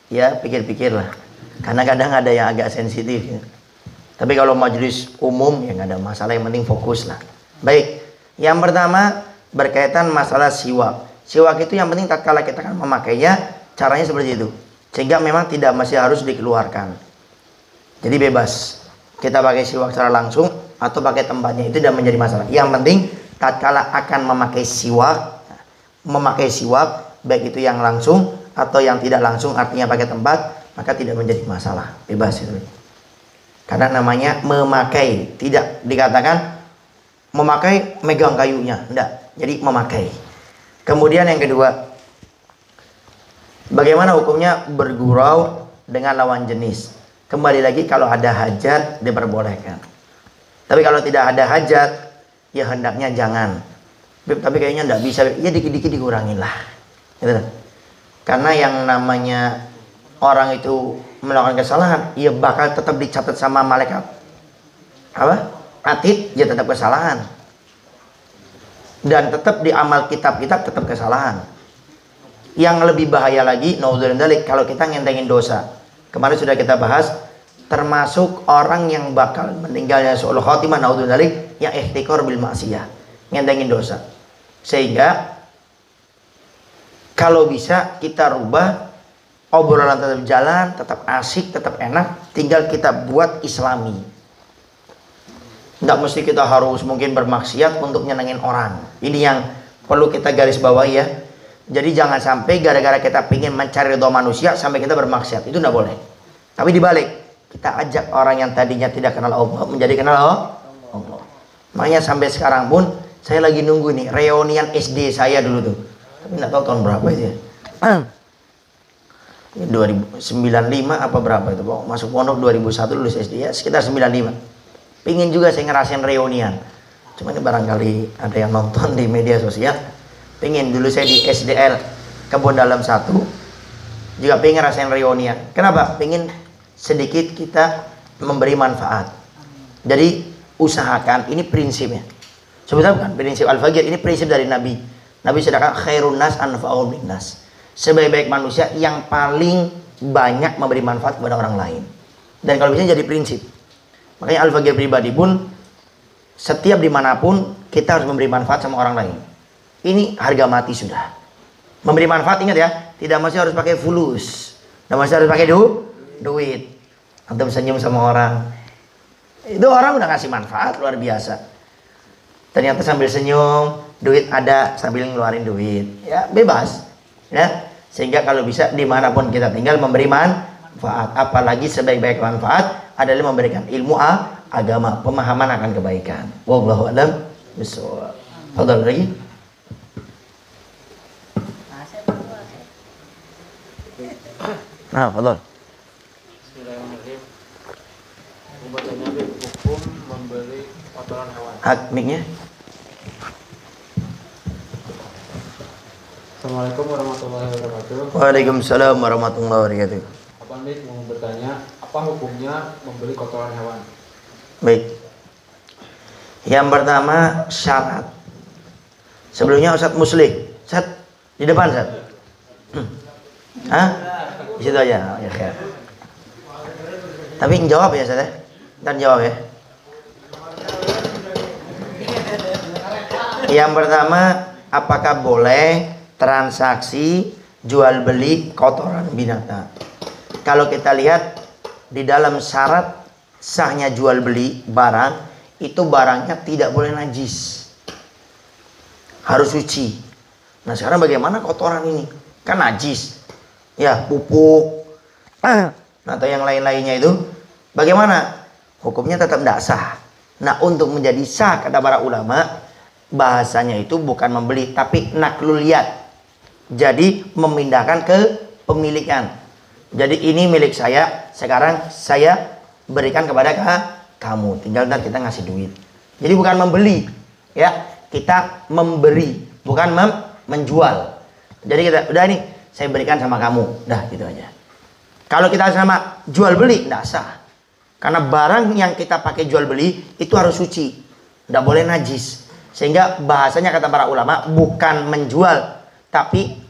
ya pikir-pikirlah. Karena kadang ada yang agak sensitif. Ya. Tapi kalau majelis umum ya nggak ada masalah, yang penting fokus lah. Baik, yang pertama berkaitan masalah siwak. Siwak itu yang penting tatkala kita akan memakainya, caranya seperti itu. Sehingga memang tidak masih harus dikeluarkan. Jadi bebas. Kita pakai siwak secara langsung atau pakai tempatnya, itu tidak menjadi masalah. Yang penting tatkala akan memakai siwak baik itu yang langsung atau yang tidak langsung, artinya pakai tempat, maka tidak menjadi masalah. Bebas itu. Karena namanya memakai, tidak dikatakan memakai megang kayunya, enggak. Jadi memakai. Kemudian yang kedua, bagaimana hukumnya bergurau dengan lawan jenis? Kembali lagi, kalau ada hajat diperbolehkan. Tapi kalau tidak ada hajat, ya hendaknya jangan. Tapi kayaknya enggak bisa, ya dikit-dikit dikurangin lah. Gitu. Karena yang namanya orang itu melakukan kesalahan, ya bakal tetap dicatat sama malaikat. Apa? Atid, ya tetap kesalahan. Dan tetap di amal kitab-kitab tetap kesalahan. Yang lebih bahaya lagi, naudzubillah, kalau kita ngentengin dosa. Kemarin sudah kita bahas, termasuk orang yang bakal meninggalnya su'ul khotimah, naudzubillah, yang ihtikar bil maksiyah, ngentengin dosa. Sehingga kalau bisa kita rubah, obrolan tetap jalan, tetap asik, tetap enak, tinggal kita buat islami. Nggak mesti kita harus mungkin bermaksiat untuk nyenengin orang. Ini yang perlu kita garis bawahi ya. Jadi jangan sampai gara-gara kita ingin mencari ridho manusia sampai kita bermaksiat. Itu nggak boleh. Tapi dibalik, kita ajak orang yang tadinya tidak kenal Allah menjadi kenal Allah. Makanya sampai sekarang pun saya lagi nunggu nih reunian SD saya dulu tuh. Tapi nggak tahu tahun berapa itu ya. 2095 apa berapa itu, masuk pondok 2001, lulus SD ya sekitar 95. Pingin juga saya ngerasain reunian. Cuma ini barangkali ada yang nonton di media sosial. Pingin dulu saya di SDL Kebun Dalam 1 juga pengen ngerasain reunian. Kenapa? Pengen sedikit kita memberi manfaat. Jadi usahakan, ini prinsipnya. Sebetulnya bukan prinsip Al-Faqir, ini prinsip dari Nabi. Nabi sedangkan khairun nas anfa'ul linnas. Sebaik-baik manusia yang paling banyak memberi manfaat kepada orang lain. Dan kalau bisa jadi prinsip. Makanya Al-Faqir pribadi pun setiap dimanapun kita harus memberi manfaat sama orang lain. Ini harga mati sudah. Memberi manfaat, ingat ya, tidak mesti harus pakai fulus, tidak mesti harus pakai duit. Antum senyum sama orang, itu orang udah ngasih manfaat luar biasa. Ternyata sambil senyum, duit ada sambil ngeluarin duit, ya bebas. Ya, sehingga kalau bisa dimanapun kita tinggal memberi manfaat. Apalagi sebaik-baik manfaat adalah memberikan ilmu agama, pemahaman akan kebaikan. Wallahu a'lam bishawab. Fadhal lagi. Nah, fadhal. Bismillahirrahmanirrahim. Bertanya hukum membeli kotoran hewan. Hak mic-nya. Assalamualaikum warahmatullahi wabarakatuh. Waalaikumsalam warahmatullahi wabarakatuh. Abang Dik mau bertanya, apa hukumnya membeli kotoran hewan? Baik. Yang pertama syarat. Sebelumnya Ustaz Muslim. Ustaz di depan Ustaz. Hah? Di situ aja. Ya, ya. Tapi jawab ya Ustaz ya. Dan jawab ya. Yang pertama, apakah boleh transaksi jual beli kotoran binatang? Kalau kita lihat di dalam syarat sahnya jual beli barang, itu barangnya tidak boleh najis, harus suci. Nah sekarang bagaimana kotoran ini? Kan najis, ya pupuk, atau yang lain-lainnya itu, bagaimana? Hukumnya tetap tidak sah. Nah untuk menjadi sah kata para ulama, bahasanya itu bukan membeli, tapi nakluliyat. Jadi memindahkan ke pemilikan. Jadi ini milik saya, sekarang saya berikan kepada kamu, tinggal ntar kita ngasih duit. Jadi bukan membeli, ya, kita memberi, bukan menjual. Jadi kita udah nih, saya berikan sama kamu, dah gitu aja. Kalau kita sama jual beli, tidak sah, karena barang yang kita pakai jual beli itu harus suci, tidak boleh najis. Sehingga bahasanya kata para ulama bukan menjual, tapi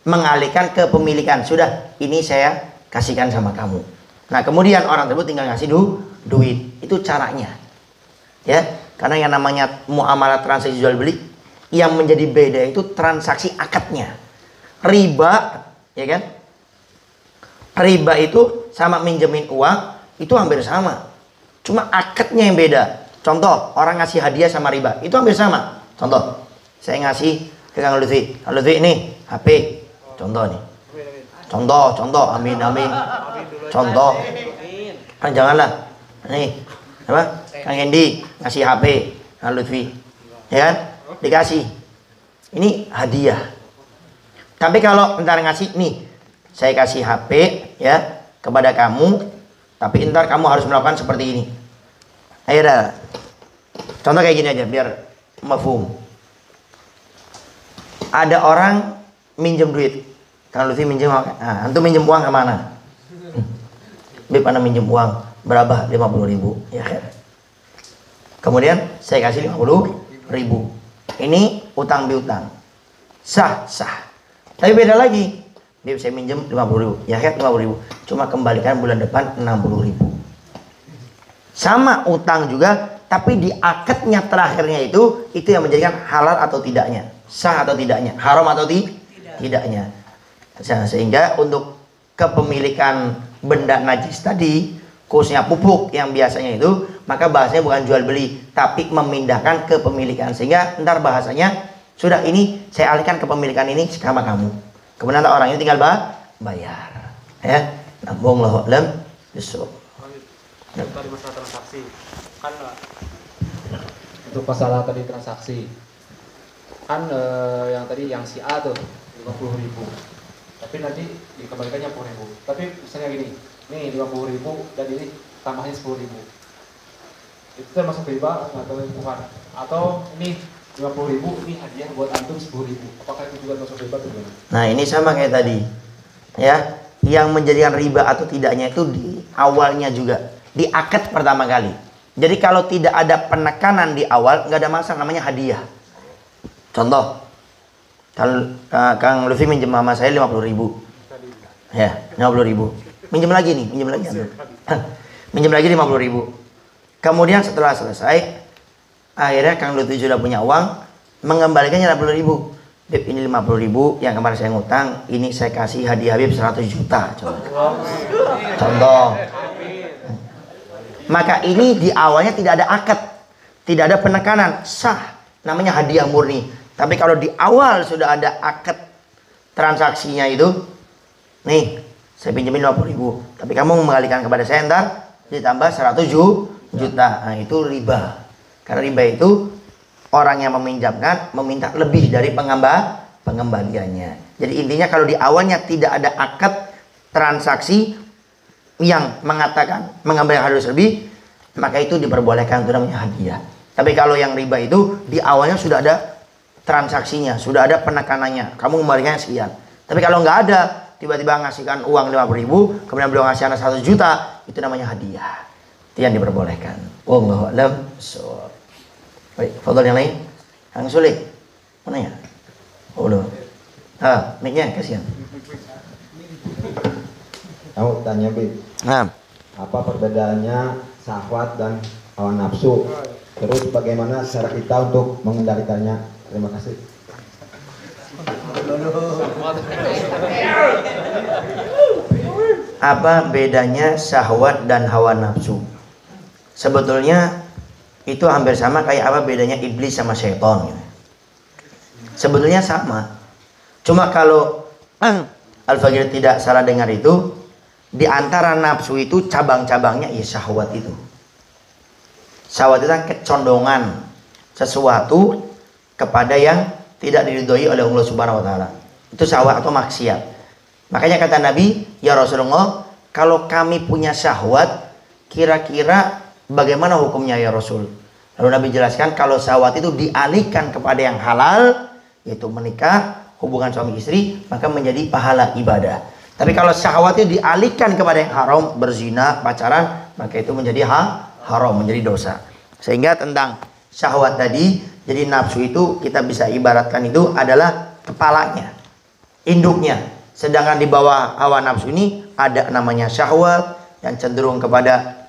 mengalihkan ke pemilikan. Sudah, ini saya kasihkan sama kamu. Nah kemudian orang tersebut tinggal ngasih duit. Itu caranya, ya. Karena yang namanya muamalah transaksi jual beli, yang menjadi beda itu transaksi akadnya. Riba, ya kan? Riba itu sama minjemin uang, itu hampir sama. Cuma akadnya yang beda. Contoh, orang ngasih hadiah sama riba, itu hampir sama. Contoh, saya ngasih ke Kang Lutfi. Kang Lutfi ini HP. Contoh nih. Contoh, amin. Contoh. Kan janganlah. Nih, apa? Kang Hendy ngasih HP Kang Lutfi. Ya kan? Dikasih. Ini hadiah. Tapi kalau ntar ngasih nih, saya kasih HP ya kepada kamu, tapi ntar kamu harus melakukan seperti ini. Ayo dah. Contoh kayak gini aja biar mafhum. Ada orang minjem duit. Kang Lutfi minjem, antum minjem uang kemana? Beb, ana minjem uang berapa? 50.000 ya kan? Kemudian saya kasih 50.000. Ini utang piutang. Sah. Tapi beda lagi. Beb, saya minjem 50.000 ya kan? 50.000. Cuma kembalikan bulan depan 60.000. Sama utang juga, tapi di akadnya terakhirnya itu yang menjadikan halal atau tidaknya, sah atau tidaknya, haram atau tidaknya. Sehingga untuk kepemilikan benda najis tadi, khususnya pupuk yang biasanya itu, maka bahasanya bukan jual beli, tapi memindahkan kepemilikan. Sehingga ntar bahasanya sudah, ini saya alihkan kepemilikan ini sama kamu. Kemudian orang ini tinggal bayar. Ya, nambung lahu alam bisawab. Tadi masalah transaksi kan, untuk masalah tadi transaksi kan, yang si A tuh 50.000, tapi nanti dikembalikannya 10.000. Tapi misalnya gini, nih 50.000 dan ini tambahnya 10.000, itu termasuk riba atau bukan? Atau ini 50.000 ini hadiah buat antum 10.000, apakah itu juga termasuk riba atau gimana? Nah, ini sama kayak tadi ya, yang menjadikan riba atau tidaknya itu di awalnya juga, di akad pertama kali. Jadi kalau tidak ada penekanan di awal, nggak ada masalah, namanya hadiah. Contoh, kalau Kang Lutfi minjem sama saya 50.000, ya 50.000, minjem lagi nih, minjem lagi 50.000. Kemudian setelah selesai, akhirnya Kang Lutfi sudah punya uang, mengembalikannya 60.000. Beb, ini 50.000 yang kemarin saya ngutang, ini saya kasih hadiah Habib 100 juta. Contoh. Maka ini di awalnya tidak ada akad, tidak ada penekanan, sah, namanya hadiah murni. Tapi kalau di awal sudah ada akad transaksinya itu, nih saya pinjemin 50.000, tapi kamu mengembalikan kepada saya ntar ditambah 100 juta. Nah, itu riba. Karena riba itu orang yang meminjamkan meminta lebih dari pengembaliannya. Jadi intinya kalau di awalnya tidak ada akad transaksi yang mengatakan mengembalikan harus lebih, maka itu diperbolehkan, itu namanya hadiah. Tapi kalau yang riba itu di awalnya sudah ada transaksinya, sudah ada penekanannya, kamu kembalikan sekian. Tapi kalau nggak ada, tiba-tiba ngasihkan uang 50.000, kemudian beliau ngasih anak 1 juta, itu namanya hadiah. Itu yang diperbolehkan. Wallahu a'lam bishawab. Baik, fadhil yang lain. Kang Sule, mana ya? Oh, belum. Mic-nya kasihan. Aku tanya, Bi. Nah, Apa perbedaannya syahwat dan hawa nafsu? Terus bagaimana cara kita untuk mengendalikannya? Terima kasih. apa bedanya syahwat dan hawa nafsu? Sebetulnya itu hampir sama kayak apa bedanya iblis sama syaitan gitu. Sebetulnya sama. Cuma kalau Al-Faqir tidak salah dengar itu, di antara nafsu itu cabang-cabangnya ya syahwat itu. Syahwat itu kan kecondongan sesuatu kepada yang tidak diridhoi oleh Allah Subhanahu wa taala. Itu syahwat atau maksiat. Makanya kata Nabi, "Ya Rasulullah, kalau kami punya syahwat, kira-kira bagaimana hukumnya ya Rasul?" Lalu Nabi jelaskan kalau syahwat itu dialihkan kepada yang halal, yaitu menikah, hubungan suami istri, maka menjadi pahala ibadah. Tapi kalau syahwat itu dialihkan kepada yang haram, berzina, pacaran, maka itu menjadi haram, menjadi dosa. Sehingga tentang syahwat tadi, jadi nafsu itu kita bisa ibaratkan itu adalah kepalanya, induknya. Sedangkan di bawah hawa nafsu ini ada namanya syahwat yang cenderung kepada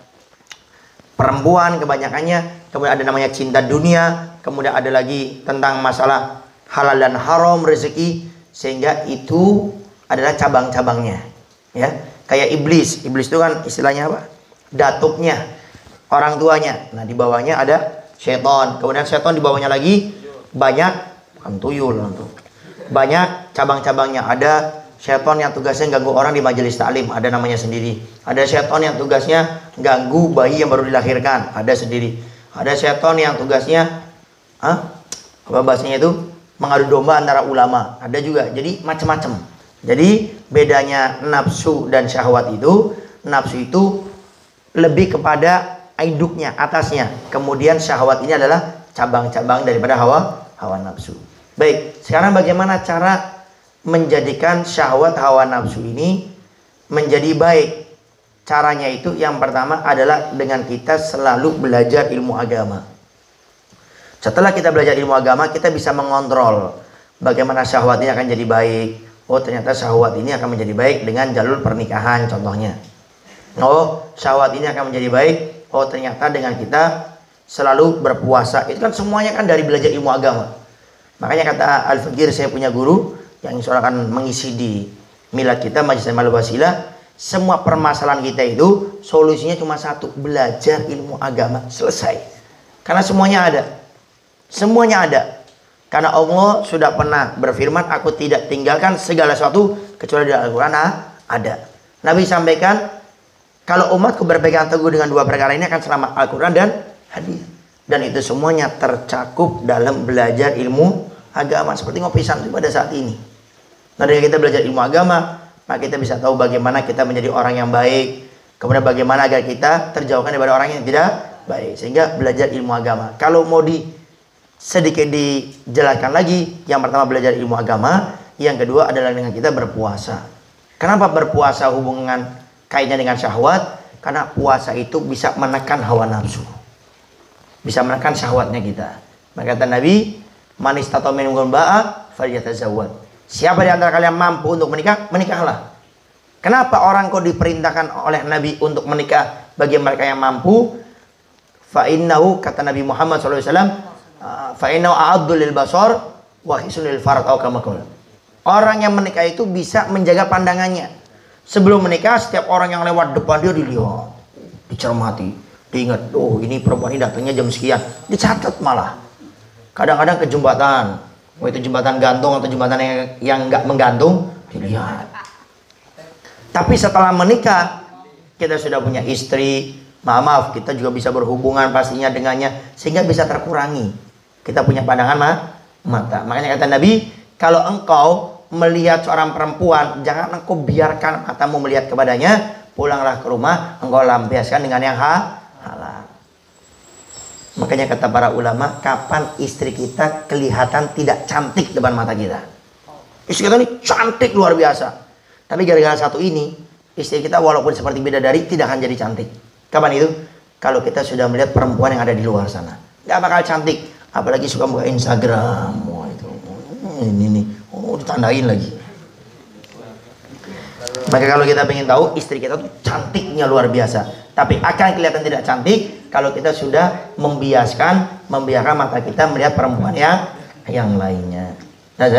perempuan kebanyakannya. Kemudian ada namanya cinta dunia. Kemudian ada lagi tentang masalah halal dan haram rezeki. Sehingga itu adalah cabang-cabangnya, ya. Kayak iblis. Iblis itu kan istilahnya apa? datuknya, orang tuanya. Nah, di bawahnya ada seton. Kemudian seton di bawahnya lagi banyak, bukan tuyul, banyak cabang-cabangnya. Ada seton yang tugasnya ganggu orang di majelis taklim, ada namanya sendiri. Ada seton yang tugasnya ganggu bayi yang baru dilahirkan, ada sendiri. Ada seton yang tugasnya apa bahasanya itu, mengadu domba antara ulama, ada juga. Jadi macam-macam. Jadi bedanya nafsu dan syahwat itu, nafsu itu lebih kepada induknya, atasnya. Kemudian syahwat ini adalah cabang-cabang daripada hawa nafsu. Baik, sekarang bagaimana cara menjadikan syahwat hawa nafsu ini menjadi baik? Caranya itu yang pertama adalah dengan kita selalu belajar ilmu agama. Setelah kita belajar ilmu agama, kita bisa mengontrol bagaimana syahwat ini akan jadi baik. Oh, ternyata syahwat ini akan menjadi baik dengan jalur pernikahan contohnya. Oh, syahwat ini akan menjadi baik. Oh, ternyata dengan kita selalu berpuasa. Itu kan semuanya kan dari belajar ilmu agama. Makanya kata Al-Fakir, saya punya guru yang insya Allah akan mengisi di milad kita, Majelis Amal Wasilah. Semua permasalahan kita itu solusinya cuma satu, belajar ilmu agama, selesai. Karena semuanya ada. Semuanya ada. Karena Allah sudah pernah berfirman, aku tidak tinggalkan segala sesuatu kecuali di Al-Quran ada. Nabi sampaikan, kalau umatku berpegang teguh dengan dua perkara ini akan selamat, Al-Quran dan hadis. Dan itu semuanya tercakup dalam belajar ilmu agama. Seperti ngopi santuy pada saat ini. Nah, dengan kita belajar ilmu agama, maka kita bisa tahu bagaimana kita menjadi orang yang baik. Kemudian bagaimana agar kita terjauhkan daripada orang yang tidak baik. Sehingga belajar ilmu agama. Kalau mau sedikit dijelaskan lagi, yang pertama belajar ilmu agama, yang kedua adalah dengan kita berpuasa. Kenapa berpuasa hubungan kaitnya dengan syahwat? Karena puasa itu bisa menekan hawa nafsu, bisa menekan syahwatnya kita. Maka kata Nabi, man istata minkum ba'a falyatazawwad. Siapa di antara kalian mampu untuk menikah, menikahlah. Kenapa orang kok diperintahkan oleh Nabi untuk menikah bagi mereka yang mampu? Fa innahu, kata Nabi Muhammad SAW, fa'inau a'addu lil basar wa hisunil farad atau kama qala. Orang yang menikah itu bisa menjaga pandangannya. Sebelum menikah, setiap orang yang lewat depan dia dilihat, dicermati, diingat, oh ini perempuan ini datangnya jam sekian, dicatat malah. Kadang-kadang ke jembatan, oh itu jembatan gantung atau jembatan yang nggak menggantung, dilihat. Tapi setelah menikah, kita sudah punya istri, maaf, kita juga bisa berhubungan pastinya dengannya, sehingga bisa terkurangi. Kita punya pandangan mata. Makanya kata Nabi, kalau engkau melihat seorang perempuan, jangan engkau biarkan matamu melihat kepadanya. Pulanglah ke rumah, engkau lampiaskan dengan yang halal. Makanya kata para ulama, kapan istri kita kelihatan tidak cantik depan mata kita? Istri kita ini cantik luar biasa. Tapi gara-gara satu ini, istri kita walaupun seperti bidadari tidak akan jadi cantik. Kapan itu? Kalau kita sudah melihat perempuan yang ada di luar sana, nggak bakal cantik. Apalagi suka buka Instagram, wah itu, ini, oh ditandain lagi. Maka kalau kita ingin tahu istri kita tuh cantiknya luar biasa, tapi akan kelihatan tidak cantik kalau kita sudah membiarkan mata kita melihat perempuan yang lainnya. Nah,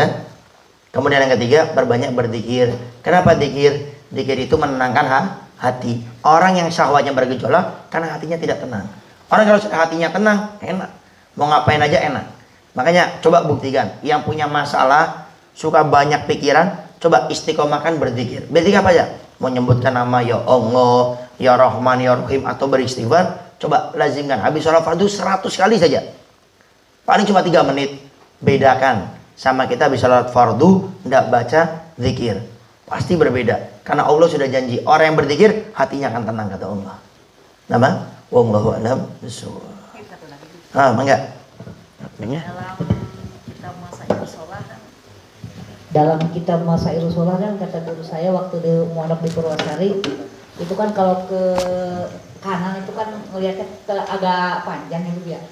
kemudian yang ketiga, berbanyak berzikir. Kenapa zikir? Zikir itu menenangkan hati. Orang yang syahwatnya bergejolak karena hatinya tidak tenang. Orang kalau hatinya tenang, enak. Mau ngapain aja enak. Makanya coba buktikan, yang punya masalah, suka banyak pikiran, coba istiqomahkan berzikir. Berzikir apa aja? Mau nyebutkan nama ya Allah, ya Rahman, ya Rahim, atau beristighfar, coba lazimkan. Habis sholat fardu 100 kali saja. Paling cuma 3 menit. Bedakan sama kita habis sholat fardu tidak baca zikir. Pasti berbeda. Karena Allah sudah janji, orang yang berzikir hatinya akan tenang, kata Allah. Nama? Wallahu a'lam bishawab. Enggak. Dalam kitab Masailus Sholah kan kata guru saya waktu di mondok di Purwasari, itu kan kalau ke kanan itu kan ngelihatnya agak panjang itu ya,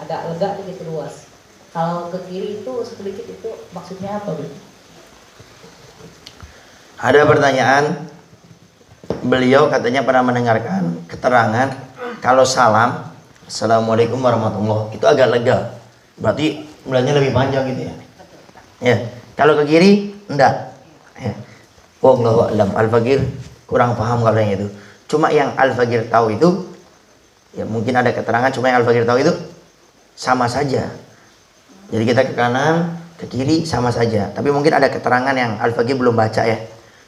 agak lega gitu luas. Kalau ke kiri itu sedikit, itu maksudnya apa, Bu? Ada pertanyaan, beliau katanya pernah mendengarkan keterangan kalau salam, Assalamualaikum warahmatullahi, itu agak lega. Berarti mulanya lebih panjang gitu ya. Ya, kalau ke kiri enggak. Ya. Wallahu a'lam. Al-Fakir kurang paham kalau yang itu. Cuma yang Al-Faqir tahu itu, ya mungkin ada keterangan, cuma yang Al-Faqir tahu itu sama saja. Jadi kita ke kanan, ke kiri sama saja. Tapi mungkin ada keterangan yang Al-Faqir belum baca ya.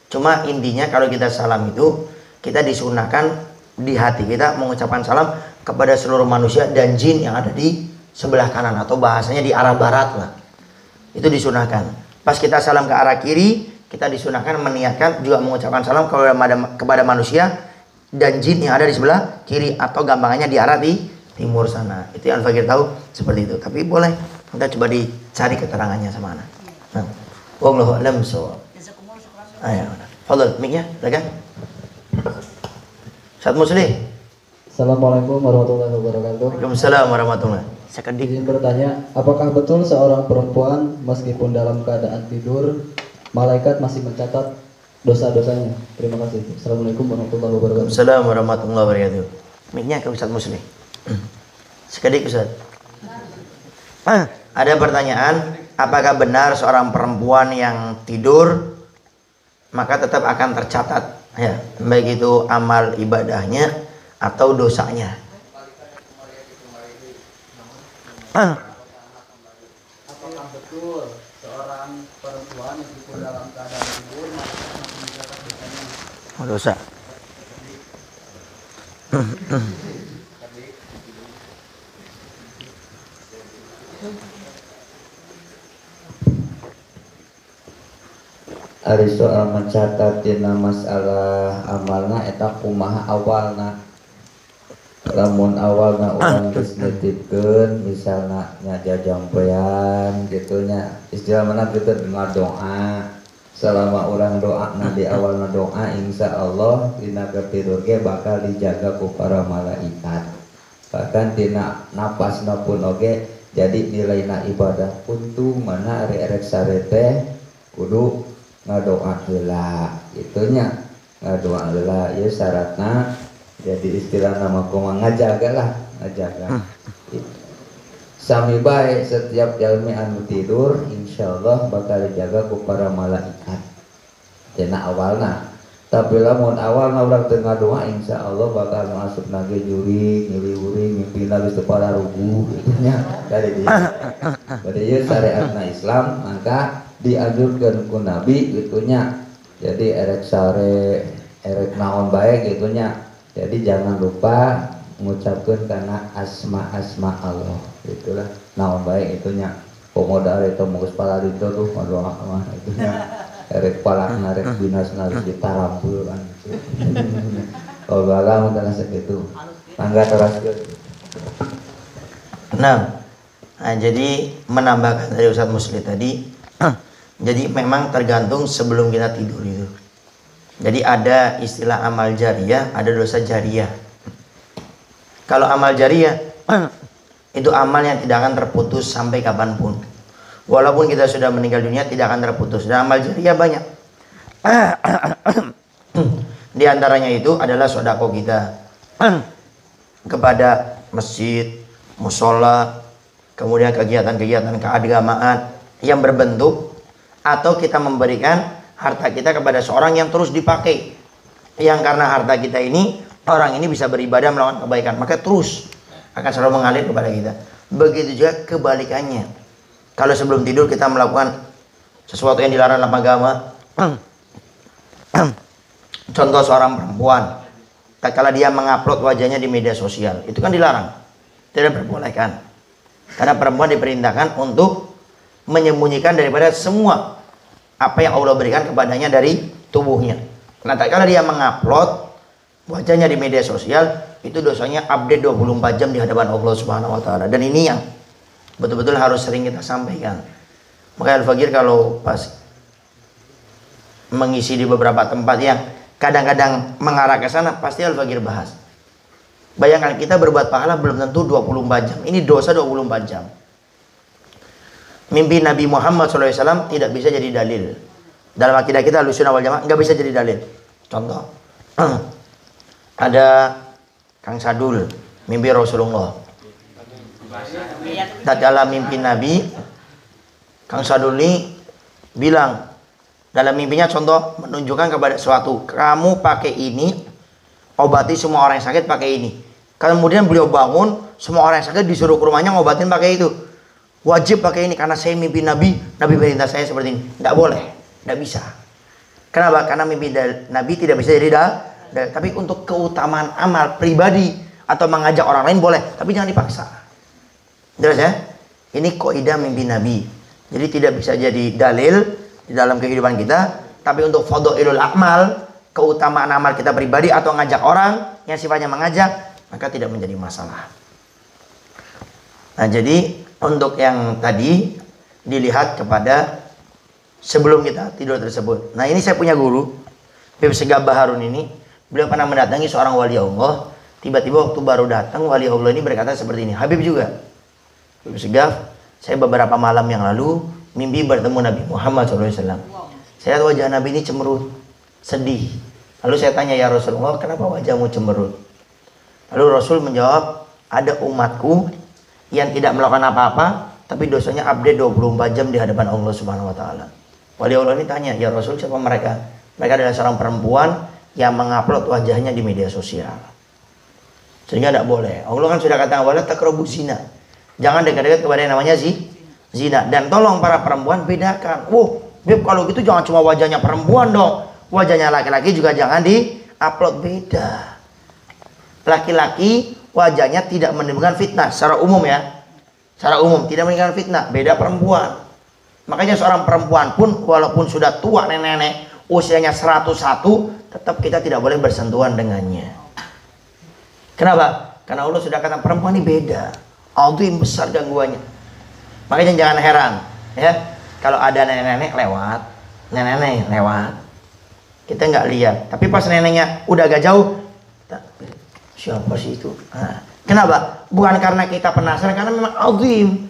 Cuma intinya kalau kita salam itu, kita disunahkan di hati kita mengucapkan salam kepada seluruh manusia dan jin yang ada di sebelah kanan, atau bahasanya di arah barat lah. Itu disunahkan. Pas kita salam ke arah kiri, kita disunahkan meniatkan juga mengucapkan salam kepada manusia dan jin yang ada di sebelah kiri, atau gampangannya di arah di timur sana. Itu yang Al-Faqir tahu seperti itu. Tapi boleh kita coba dicari keterangannya sama anak. Nah, wallahu a'lam bishawab. Ayo, fadhil mic-nya, silakan. Ustaz Muslim. Assalamualaikum warahmatullahi wabarakatuh. Waalaikumsalam warahmatullahi. Sekedik. Izin bertanya, apakah betul seorang perempuan meskipun dalam keadaan tidur, malaikat masih mencatat dosa-dosanya? Terima kasih. Assalamualaikum warahmatullahi wabarakatuh. Assalamualaikum warahmatullahi wabarakatuh. Mic-nya ke Ustaz Muslim. Sekedik Ustaz. Ada pertanyaan, apakah benar seorang perempuan yang tidur maka tetap akan tercatat ya, baik itu amal ibadahnya atau dosanya? Apakah betul seorang perempuan meskipun dalam keadaan tidur malaikat masih mencatat dosanya? Dosa. Ari soal mencatat dina masalah amalna eta kumaha awalna. Lamun awalna urang geus netipkeun misalna nya jajampean gitu nya, istilah mana kitu ngadoa. Selama orang doa di awalna doa, insya Allah dina tidur ge bakal dijaga ku para malaikat. Bahkan dina napasna pun oge jadi nilaina ibadah kuntu mana erek sare teh kudu ngadoa heula itunya, ngadoa heula ieu syaratna. Jadi istilah nama kumaha ngajaga lah, ngajaga. Sami bae setiap jalmi anu tidur insyaallah bakal dijaga ku para malaikat dina awalna. Tapi lamun awalna urang teu ngadoa insyaallah bakal masuk nage jurig, ngiliwuring, mimpina geus teu pada rugu itunya dari dia. Bade ieu syariatna Islam maka dianjurkeun ku Nabi gitunya. Jadi erek sare, erek naon bae gitunya. Jadi jangan lupa mengucapkan karena asma-asma Allah. Itulah naon baik itunya. Pemuda itu mengurus pala itu tuh doa mah itunya. Erek palakna rek binasna ditarampul kan. Oh bala mun sakitu. Mangga teraskeun. Nah, jadi menambahkan dari Ustaz Musli tadi, jadi memang tergantung sebelum kita tidur itu. Jadi ada istilah amal jariyah, ada dosa jariyah. Kalau amal jariyah itu amal yang tidak akan terputus sampai kapanpun. Walaupun kita sudah meninggal dunia tidak akan terputus. Dan amal jariyah banyak. Di antaranya itu adalah sedekah kita kepada masjid, musola, kemudian kegiatan-kegiatan keagamaan yang berbentuk, atau kita memberikan harta kita kepada seorang yang terus dipakai, yang karena harta kita ini orang ini bisa beribadah melakukan kebaikan, maka terus akan selalu mengalir kepada kita. Begitu juga kebalikannya, kalau sebelum tidur kita melakukan sesuatu yang dilarang dalam agama. Contoh seorang perempuan tatkala dia mengupload wajahnya di media sosial, itu kan dilarang, tidak diperbolehkan, karena perempuan diperintahkan untuk menyembunyikan daripada semua apa yang Allah berikan kepadanya dari tubuhnya. Nah, tatkala dia mengupload wajahnya di media sosial, itu dosanya update 24 jam di hadapan Allah Subhanahu wa taala. Dan ini yang betul-betul harus sering kita sampaikan. Maka Al-Faqir kalau pas mengisi di beberapa tempat yang kadang-kadang mengarah ke sana, pasti Al-Faqir bahas. Bayangkan kita berbuat pahala belum tentu 24 jam. Ini dosa 24 jam. Mimpi Nabi Muhammad SAW tidak bisa jadi dalil. Dalam akidah kita Ahlussunnah wal Jamaah nggak bisa jadi dalil. Contoh, ada Kang Sadul mimpi Rasulullah. Dalam mimpi Nabi, Kang Sadul ini bilang dalam mimpinya, contoh, menunjukkan kepada suatu, kamu pakai ini obati semua orang yang sakit pakai ini. Kemudian beliau bangun, semua orang yang sakit disuruh ke rumahnya ngobatin pakai itu. Wajib pakai ini karena saya mimpi Nabi, Nabi perintah saya seperti ini. Nggak boleh, nggak bisa. Kenapa? Karena mimpi Nabi tidak bisa jadi tapi untuk keutamaan amal pribadi atau mengajak orang lain boleh, tapi jangan dipaksa. Jelas ya? Ini kaidah mimpi Nabi. Jadi tidak bisa jadi dalil di dalam kehidupan kita, tapi untuk fadhailul amal, keutamaan amal kita pribadi atau ngajak orang yang sifatnya mengajak, maka tidak menjadi masalah. Nah, jadi untuk yang tadi dilihat kepada sebelum kita tidur tersebut. Nah, ini saya punya guru, Habib Segaf Baharun ini. Beliau pernah mendatangi seorang wali Allah. Tiba-tiba waktu baru datang, wali Allah ini berkata seperti ini. Habib juga, Habib Segaf, saya beberapa malam yang lalu mimpi bertemu Nabi Muhammad SAW. Saya lihat wajah Nabi ini cemberut, sedih. Lalu saya tanya, ya Rasulullah, kenapa wajahmu cemberut? Lalu Rasul menjawab, ada umatku yang tidak melakukan apa-apa, tapi dosanya update 24 jam di hadapan Allah Subhanahu Wa Taala. Wali Allah ini tanya, ya Rasul, siapa mereka? Mereka adalah seorang perempuan yang mengupload wajahnya di media sosial. Sehingga tidak boleh. Allah kan sudah katakan, wala taqrabuz zina. Jangan dekat-dekat kepada yang namanya zina. Dan tolong para perempuan bedakan. Beb, kalau gitu jangan cuma wajahnya perempuan dong. Wajahnya laki-laki juga jangan di-upload, beda. Laki-laki wajahnya tidak menimbulkan fitnah secara umum ya. Secara umum tidak menimbulkan fitnah, beda perempuan. Makanya seorang perempuan pun walaupun sudah tua nenek-nenek, usianya 101, tetap kita tidak boleh bersentuhan dengannya. Kenapa? Karena Allah sudah katakan perempuan ini beda, azim besar gangguannya. Makanya jangan heran ya, kalau ada nenek-nenek lewat, kita nggak lihat, tapi pas neneknya udah agak jauh, siapa sih itu? Nah, kenapa? Bukan karena kita penasaran, karena memang azim,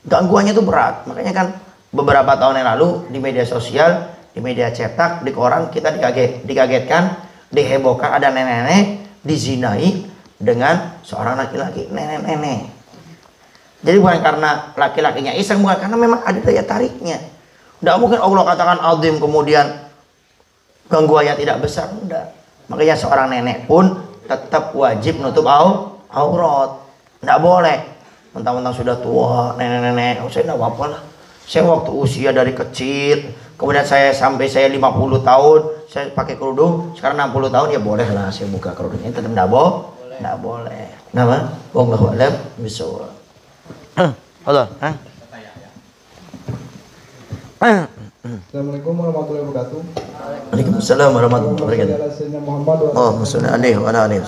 gangguannya itu berat. Makanya kan beberapa tahun yang lalu di media sosial, di media cetak, di koran kita dikagetkan, dihebohkan ada nenek-nenek dizinai dengan seorang laki-laki, nenek-nenek. Jadi bukan karena laki-lakinya iseng, bukan, karena memang ada daya tariknya. Tidak mungkin Allah katakan azim kemudian gangguannya tidak besar, enggak. Makanya seorang nenek pun tetap wajib nutup aurat. Tidak boleh mentang-mentang sudah tua, nenek-nenek, saya tidak apa-apa lah. Saya waktu usia dari kecil, kemudian sampai saya 50 tahun, saya pakai kerudung, sekarang 60 tahun, ya boleh lah saya buka kerudungnya, tetap tidak boleh. Nama? Wallahu a'lam bishawab. Halo. Assalamualaikum warahmatullahi wabarakatuh. Waalaikumsalam warahmatullahi wabarakatuh. Oh, maksudnya aneh, mana aneh?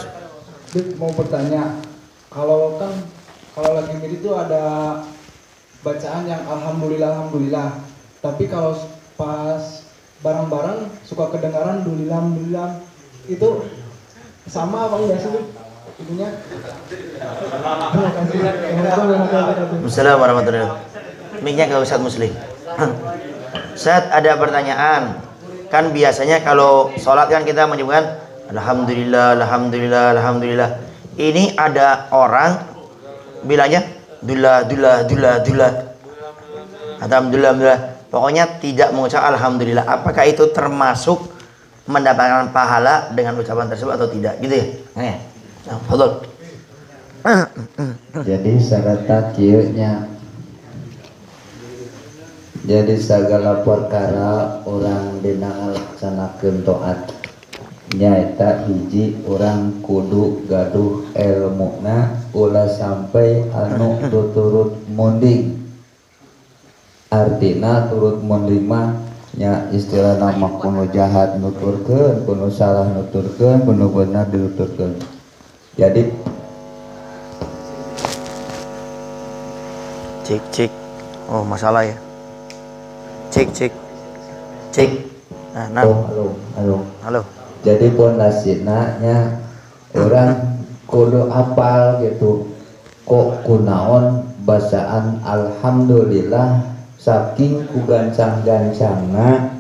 Mau bertanya, kalau lagi mirip itu ada bacaan yang alhamdulillah, tapi kalau pas bareng-bareng suka kedengaran dulillah, itu sama apa enggak sih? Itunya. Terima kasih. Assalamualaikum warahmatullahi wabarakatuh. Mic-nya ke Ustaz Muslim. Ustaz, ada pertanyaan. Kan biasanya kalau sholat kan kita menyebutkan alhamdulillah. Ini ada orang bilangnya dullah. Alhamdulillah. Pokoknya tidak mengucap alhamdulillah. Apakah itu termasuk mendapatkan pahala dengan ucapan tersebut atau tidak? Gitu ya? Nah, fadhol. Jadi syarat kieunya. Jadi segala perkara orang dina laksanakeun taat nyaeta hiji orang kudu gaduh ilmuna ulah sampai anu tuturut munding. Artina turut munding mah nya istilah nama kuno jahat nuturkeun, kuno salah nuturkeun, kuno benar dinuturkeun. Jadi cek. Oh, masalah ya. Cek. Nah. Halo. Jadi pondasina nya orang kudu apal gitu. Kok kunaon basaan alhamdulillah saking ku gancang-gancangna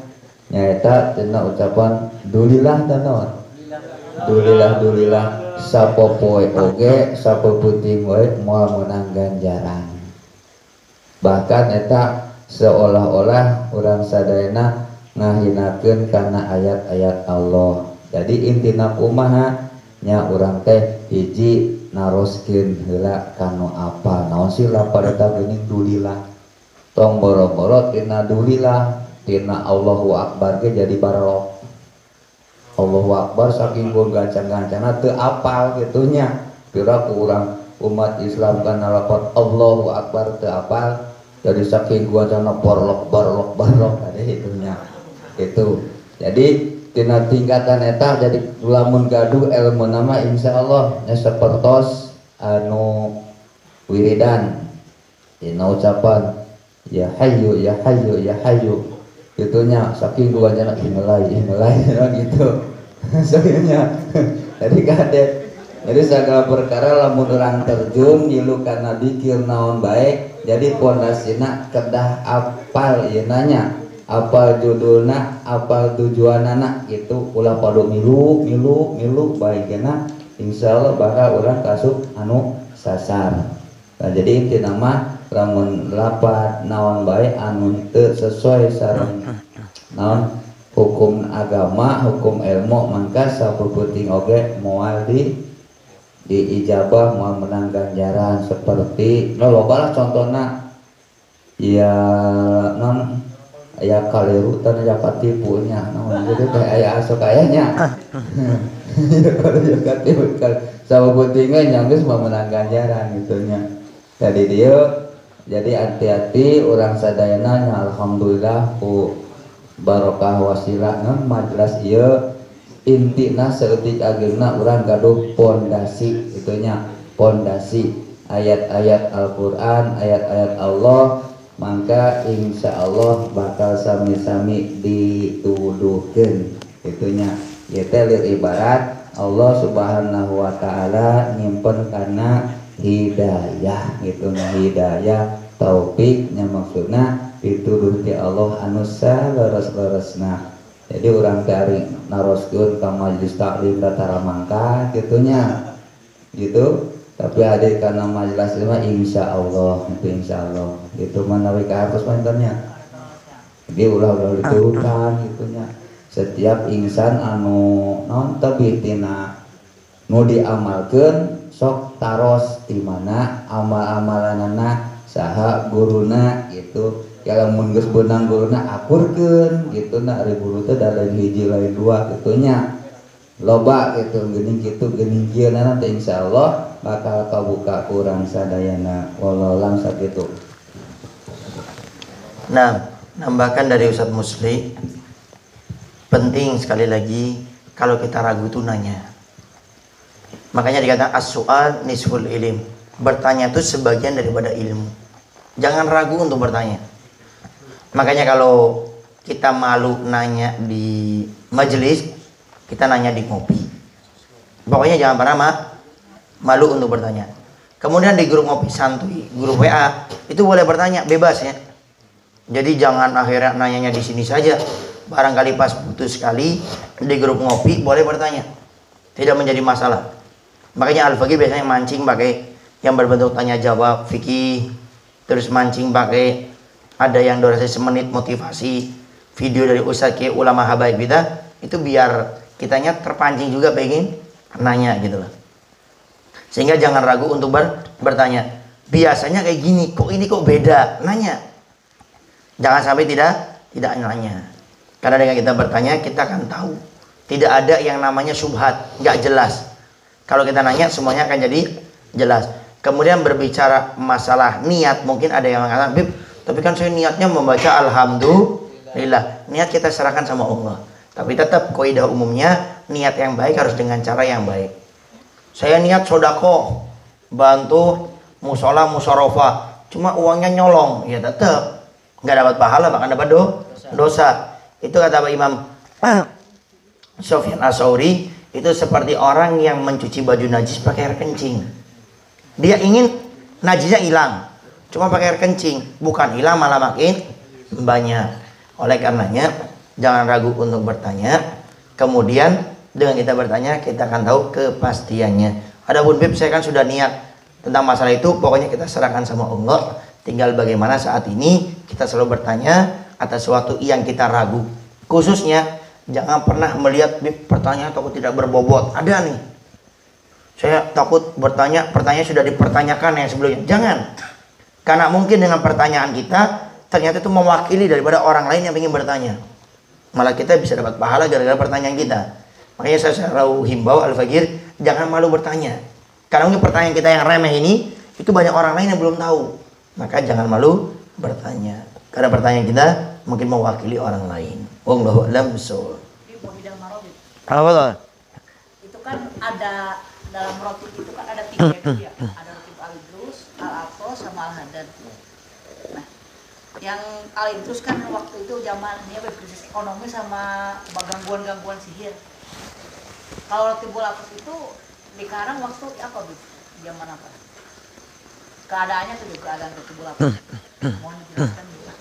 nyaeta cenah ucapan dulillah tanaon. Dulillah sapopoe oge sapeputing we moal menang ganjaran. Bahkan eta seolah-olah orang sadayana ngahinakeun karena ayat-ayat Allah. Jadi intina kumaha nya urang teh hiji naroskeun heula kanu apa naon sila pada geuning dulilah tong boro-boro tina dulilah tina Allahu Akbar ge jadi barok. Allahu Akbar saking gur gancang-gancangna teu apal gitunya. Kira ku urang umat Islam kana lapor Allahu Akbar teu apal jadi saking gua gancangna barlok tadi itunya. Itu. Jadi tina tingkatan eta jadi lamun gaduh ilmu nama insyaallah nya sapertos anu wiridan dina ucapan ya hayyu ya hayyu ya hayyu gitunya saking gua gancangna imlai gitu. Soalnya jadi kade jadi segala perkara lamun urang terjun ngilu kana dikir naon baik jadi pondasina kedah apal ieu nanya apal judulna apal tujuanana gitu ulah padu milu baikna insyaallah bakal urang kasuk anu sasar. Nah jadi intina mah lamun lapat naon baik anu teu sesuai sareng naon hukum agama, hukum ilmu mangka sapuputing oge moal di ijabah moal menang ganjaran seperti loba lah contohna ya non aya kaliru tan aya katipunya naon jadi teh aya asok ayanya kalau ya katipu sapuputing nya geus moal menang ganjaran gitunya. Jadi dia jadi hati-hati orang sadayana nya alhamdulillah ku barokah wasilah majelis ieu intina saeutik ageuna urang gaduh pondasi itunya pondasi ayat-ayat Al-Qur'an ayat-ayat Allah maka insyaallah bakal sami-sami dituduhkeun itunya ieu teh ibarat Allah Subhanahu wa taala nyimpen kana hidayah gitu hidayah taufik nya maksudna dituduh ti Allah anu salaras-larasna. Jadi urang teh naroskeun ka majelis taklim datara mangka gitunya. Gitu. Tapi hadir kana majelis mah insyaallah, itu insyaallah. Itu manawi ka atos mantennya. Jadi ulah dituduhkan gitunya. Setiap insan anu naon tabih tina nu diamalkeun sok taros di mana amal-amalanana saha guruna gitu. Kalau mun geus beunang guruna akurkeun gitu na ari guru teh da lain hiji lain dua gitunya loba gitu geuning kitu geuning kieu nanti insyaallah bakal kabuka urang sadayana wallahu a'lam sakitu. Nah, nambahkan dari Ustadz Musli penting sekali lagi kalau kita ragu itu nanya. Makanya dikatakan as-su'al nisful ilm. Bertanya itu sebagian daripada ilmu. Jangan ragu untuk bertanya. Makanya kalau kita malu nanya di majelis, kita nanya di ngopi. Pokoknya jangan pernah malu untuk bertanya. Kemudian di grup ngopi santuy, grup WA, itu boleh bertanya, bebas ya. Jadi jangan akhirnya nanyanya di sini saja. Barangkali pas putus sekali di grup ngopi boleh bertanya. Tidak menjadi masalah. Makanya Al-Faqih biasanya mancing pakai yang berbentuk tanya jawab fikih, terus mancing pakai ada yang durasi semenit motivasi, video dari Ustadz Kiai ulama habaib kita, itu biar kitanya terpancing juga pengen nanya gitu loh. Sehingga jangan ragu untuk bertanya. Biasanya kayak gini, kok ini kok beda? Nanya. Jangan sampai tidak nanya. Karena dengan kita bertanya, kita akan tahu. Tidak ada yang namanya syubhat, nggak jelas. Kalau kita nanya, semuanya akan jadi jelas. Kemudian berbicara masalah niat, mungkin ada yang mengatakan, Bib, tapi kan saya niatnya membaca alhamdulillah. Niat kita serahkan sama Allah. Tapi tetap kaidah umumnya, niat yang baik harus dengan cara yang baik. Saya niat sodako, bantu musola musyarofa, cuma uangnya nyolong, ya tetap nggak dapat pahala, bahkan dapat dosa. Itu kata Pak Imam Sufyan Ats-Tsauri, itu seperti orang yang mencuci baju najis pakai air kencing. Dia ingin najisnya hilang, cuma pakai air kencing, bukan hilang malah makin banyak. Oleh karenanya jangan ragu untuk bertanya. Kemudian dengan kita bertanya, kita akan tahu kepastiannya. Adapun Bib, saya kan sudah niat tentang masalah itu, pokoknya kita serahkan sama Allah. Tinggal bagaimana saat ini kita selalu bertanya atas sesuatu yang kita ragu. Khususnya jangan pernah melihat Bib pertanyaan atau tidak berbobot. Ada nih, Saya takut bertanya, pertanyaan sudah dipertanyakan yang sebelumnya. Jangan. Karena mungkin dengan pertanyaan kita ternyata itu mewakili daripada orang lain yang ingin bertanya. Malah kita bisa dapat pahala gara-gara pertanyaan kita. Makanya saya selalu himbau Al-Fagir, jangan malu bertanya. Karena mungkin pertanyaan kita yang remeh ini, itu banyak orang lain yang belum tahu. Maka jangan malu bertanya. Karena pertanyaan kita mungkin mewakili orang lain. Wallahu a'lam bishawab. Apa tuh? Itu kan ada dalam roti itu kan ada 3 itu ya. Ada roti al-idrus, al-atos, sama al-haddad. Nah, yang al-idrus kan waktu itu zamannya krisis ekonomi sama gangguan-gangguan sihir. Kalau roti al-atos itu dikarang waktu apa, Bu? Zaman apa? Keadaannya tuh juga keadaan roti al-atos. Mohon dijelaskan juga.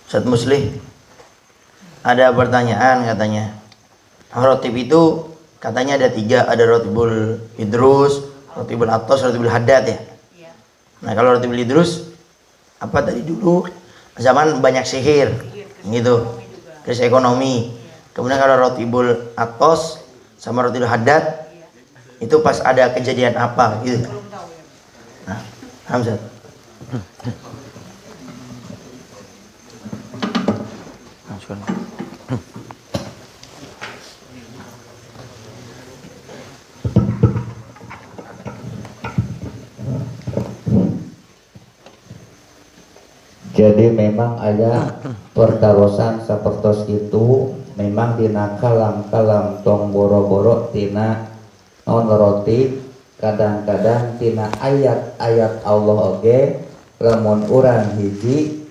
Ustaz Musli, ada pertanyaan katanya. Rotib itu katanya ada 3, ada rotibul idrus, rotibul atos, rotibul haddad ya. Nah kalau rotibul idrus apa tadi dulu zaman banyak sihir gitu, krisis ekonomi. Kemudian kalau rotibul atos sama rotibul haddad itu pas ada kejadian apa gitu. Nah, Hamzah. Jadi memang ada pertarosan seperti itu, memang dina kalam-kalam tong boro-boro tina non roti, kadang-kadang tina ayat-ayat Allah oge lamun urang hiji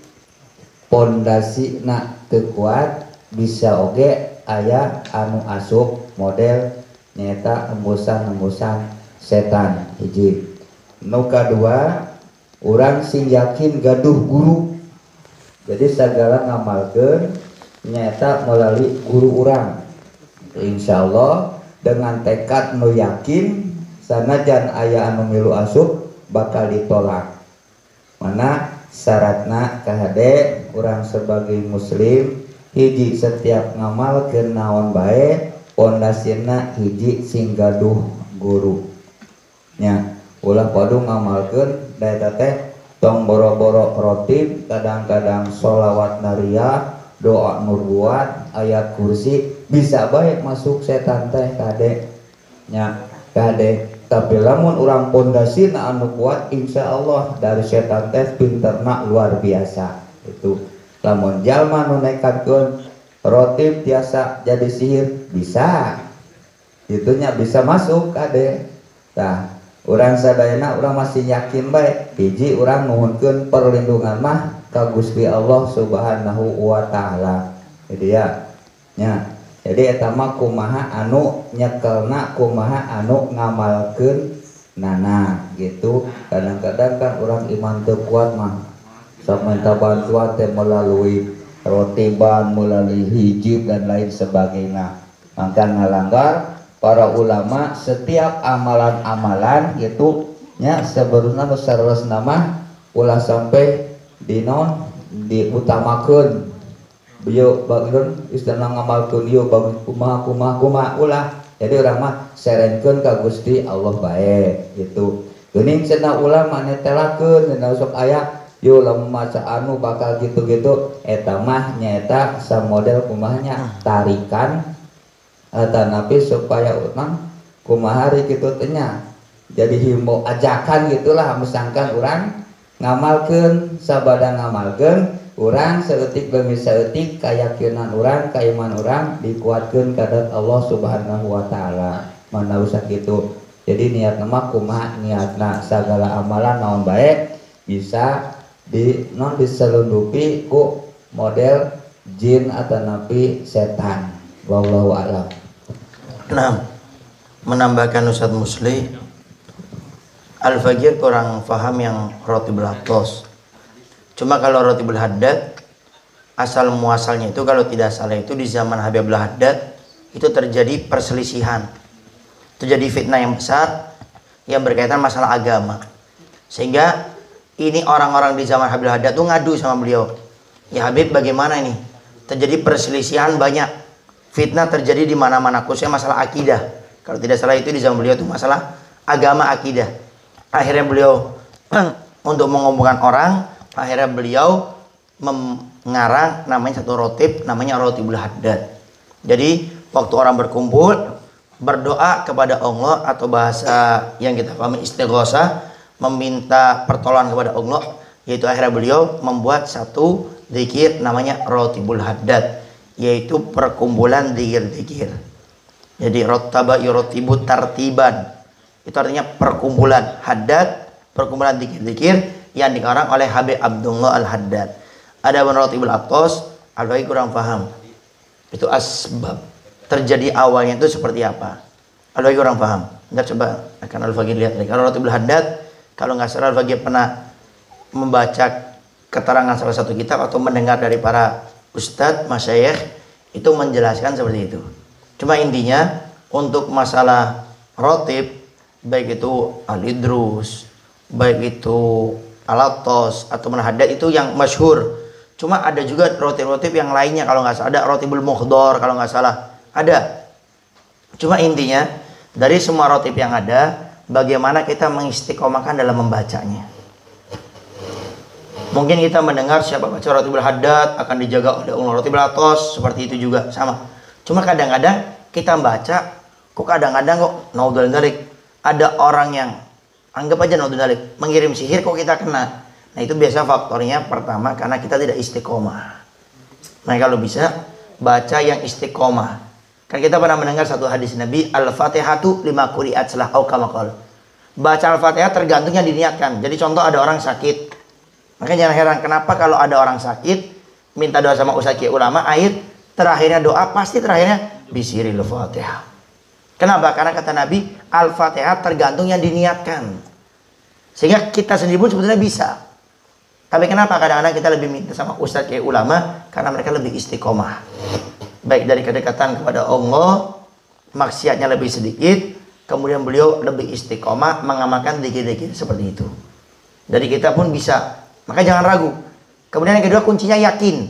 pondasi nak kuat bisa oge aya anu asup model nyata embusan-embusan setan hiji. Nu kadua urang sing yakin gaduh guru. Jadi segala ngamalkeun nyata melalui guru urang. Insyaallah dengan tekad nu yakin sanajan aya anu milu asup bakal ditolak. Mana syaratna kahade urang sebagai muslim hiji setiap ngamalkeun naon bae pondasina hiji sing gaduh guru. Nya ulah padu ngamalkeun daeta teh tong boro-boro rotib, kadang-kadang sholawat nariyah, doa nurbuat, ayat kursi bisa baik masuk setan teh kade nya kade. Tapi lamun urang pondasina anu kuat insyaallah dari setan teh pinterna luar biasa. Itu lamun jalma nu nekatkeun rotib tiasa jadi sihir bisa, itunya bisa masuk kade. Tah urang sadayana urang masih yakin baik hiji urang nuhunkeun perlindungan mah ka Gusti Allah Subhanahu wa taala. Jadi ya jadi eta mah kumaha anu nyekelna, kumaha anu ngamalkeun nana gitu. Kadang-kadang kan urang iman teu kuat mah sok minta bantuan teh melalui rotiban, melalui hijib dan lain sebagainya. Maka ngalanggar para ulama setiap amalan-amalan gitu nya sebenarnya nu sareres nama ulah sampai dinon diutamakeun bieu bageun istilah ngamalkeun ieu bagi kumaha ulah. Jadi urang mah serengkeun ka Gusti Allah bae gitu. Geuning cenah ulama netelakeun cenah sok aya yo lamun maca anu bakal gitu-gitu eta mah nyaeta samodel kumahnya tarikan tanapi supaya utang kumahari gitu tanya. Jadi himbau ajakan gitulah misalkan orang ngamalkeun sabada ngamalkeun urang saeutik demi saeutik kayakinan urang kaiman urang dikuatkeun kadat Allah Subhanahu wa taala. Mana usah kitu. Jadi niat mah kumaha niatna sagala amalan naon bae bisa diselundupi ku model jin atanapi setan. Wallahu a'lam. Nah, menambahkan Ustaz Musli, Al-Fagir kurang paham yang rotibul atos. Cuma kalau rotibul haddad asal muasalnya itu kalau tidak salah itu di zaman Habibul Haddad itu terjadi perselisihan. Terjadi fitnah yang besar yang berkaitan masalah agama. Sehingga ini orang-orang di zaman Habibul Haddad itu ngadu sama beliau. Ya Habib bagaimana ini? Terjadi perselisihan banyak. Fitnah terjadi di mana-mana, khususnya masalah akidah. Kalau tidak salah itu di zaman beliau itu masalah agama akidah. Akhirnya beliau untuk mengumpulkan orang, akhirnya beliau mengarang namanya satu rotib, namanya Rotibul Haddad. Jadi waktu orang berkumpul berdoa kepada Allah atau bahasa yang kita pahami istighosah, meminta pertolongan kepada Allah, yaitu akhirnya beliau membuat satu zikir namanya Rotibul Haddad, yaitu perkumpulan zikir-zikir. Jadi rottaba yurotibu tartiban, itu artinya perkumpulan. Haddad, perkumpulan zikir-zikir yang dikarang oleh Habib Abdullah Al-Haddad. Ada Rotibul Atos, Al-Baqi kurang paham itu asbab terjadi awalnya itu seperti apa. Al-Baqi kurang paham. Enggak, coba akan Al-Baqi lihat lagi. Kalau Rotibul Haddad, kalau nggak salah Al-Baqi pernah membaca keterangan salah satu kitab atau mendengar dari para ustadz, masyayikh itu menjelaskan seperti itu. Cuma intinya untuk masalah rotib, baik itu Al-Idrus, baik itu Al-Atos atau Haddad itu yang masyhur. Cuma ada juga rotib-rotib yang lainnya, kalau nggak salah ada Rotibul Mukhdar, kalau nggak salah ada. Cuma intinya dari semua rotib yang ada, bagaimana kita mengistiqomahkan dalam membacanya. Mungkin kita mendengar siapa baca Rotibul Haddad akan dijaga oleh Allah, Rotibul Atos seperti itu juga sama. Cuma kadang-kadang kita baca, kok kadang-kadang kok naudzubillah ada orang yang anggap aja naudzubillah mengirim sihir, kok kita kena. Nah itu biasa faktornya pertama karena kita tidak istiqomah. Nah kalau bisa baca yang istiqomah. Kan kita pernah mendengar satu hadis Nabi, Al-Fatihatu lima quri'at salah au kama qala. Baca Al-Fatihah tergantung yang diniatkan. Jadi contoh ada orang sakit, makanya jangan heran kenapa kalau ada orang sakit minta doa sama ustaz ulama, terakhirnya doa pasti terakhirnya bisiril Fatihah. Kenapa? Karena kata Nabi, Al-Fatihah tergantung yang diniatkan. Sehingga kita sendiri pun sebetulnya bisa. Tapi kenapa kadang-kadang kita lebih minta sama ustaz ulama? Karena mereka lebih istiqomah. Baik dari kedekatan kepada Allah, maksiatnya lebih sedikit, kemudian beliau lebih istiqomah mengamalkan zikir-zikir seperti itu. Jadi kita pun bisa. Maka jangan ragu. Kemudian yang kedua kuncinya yakin.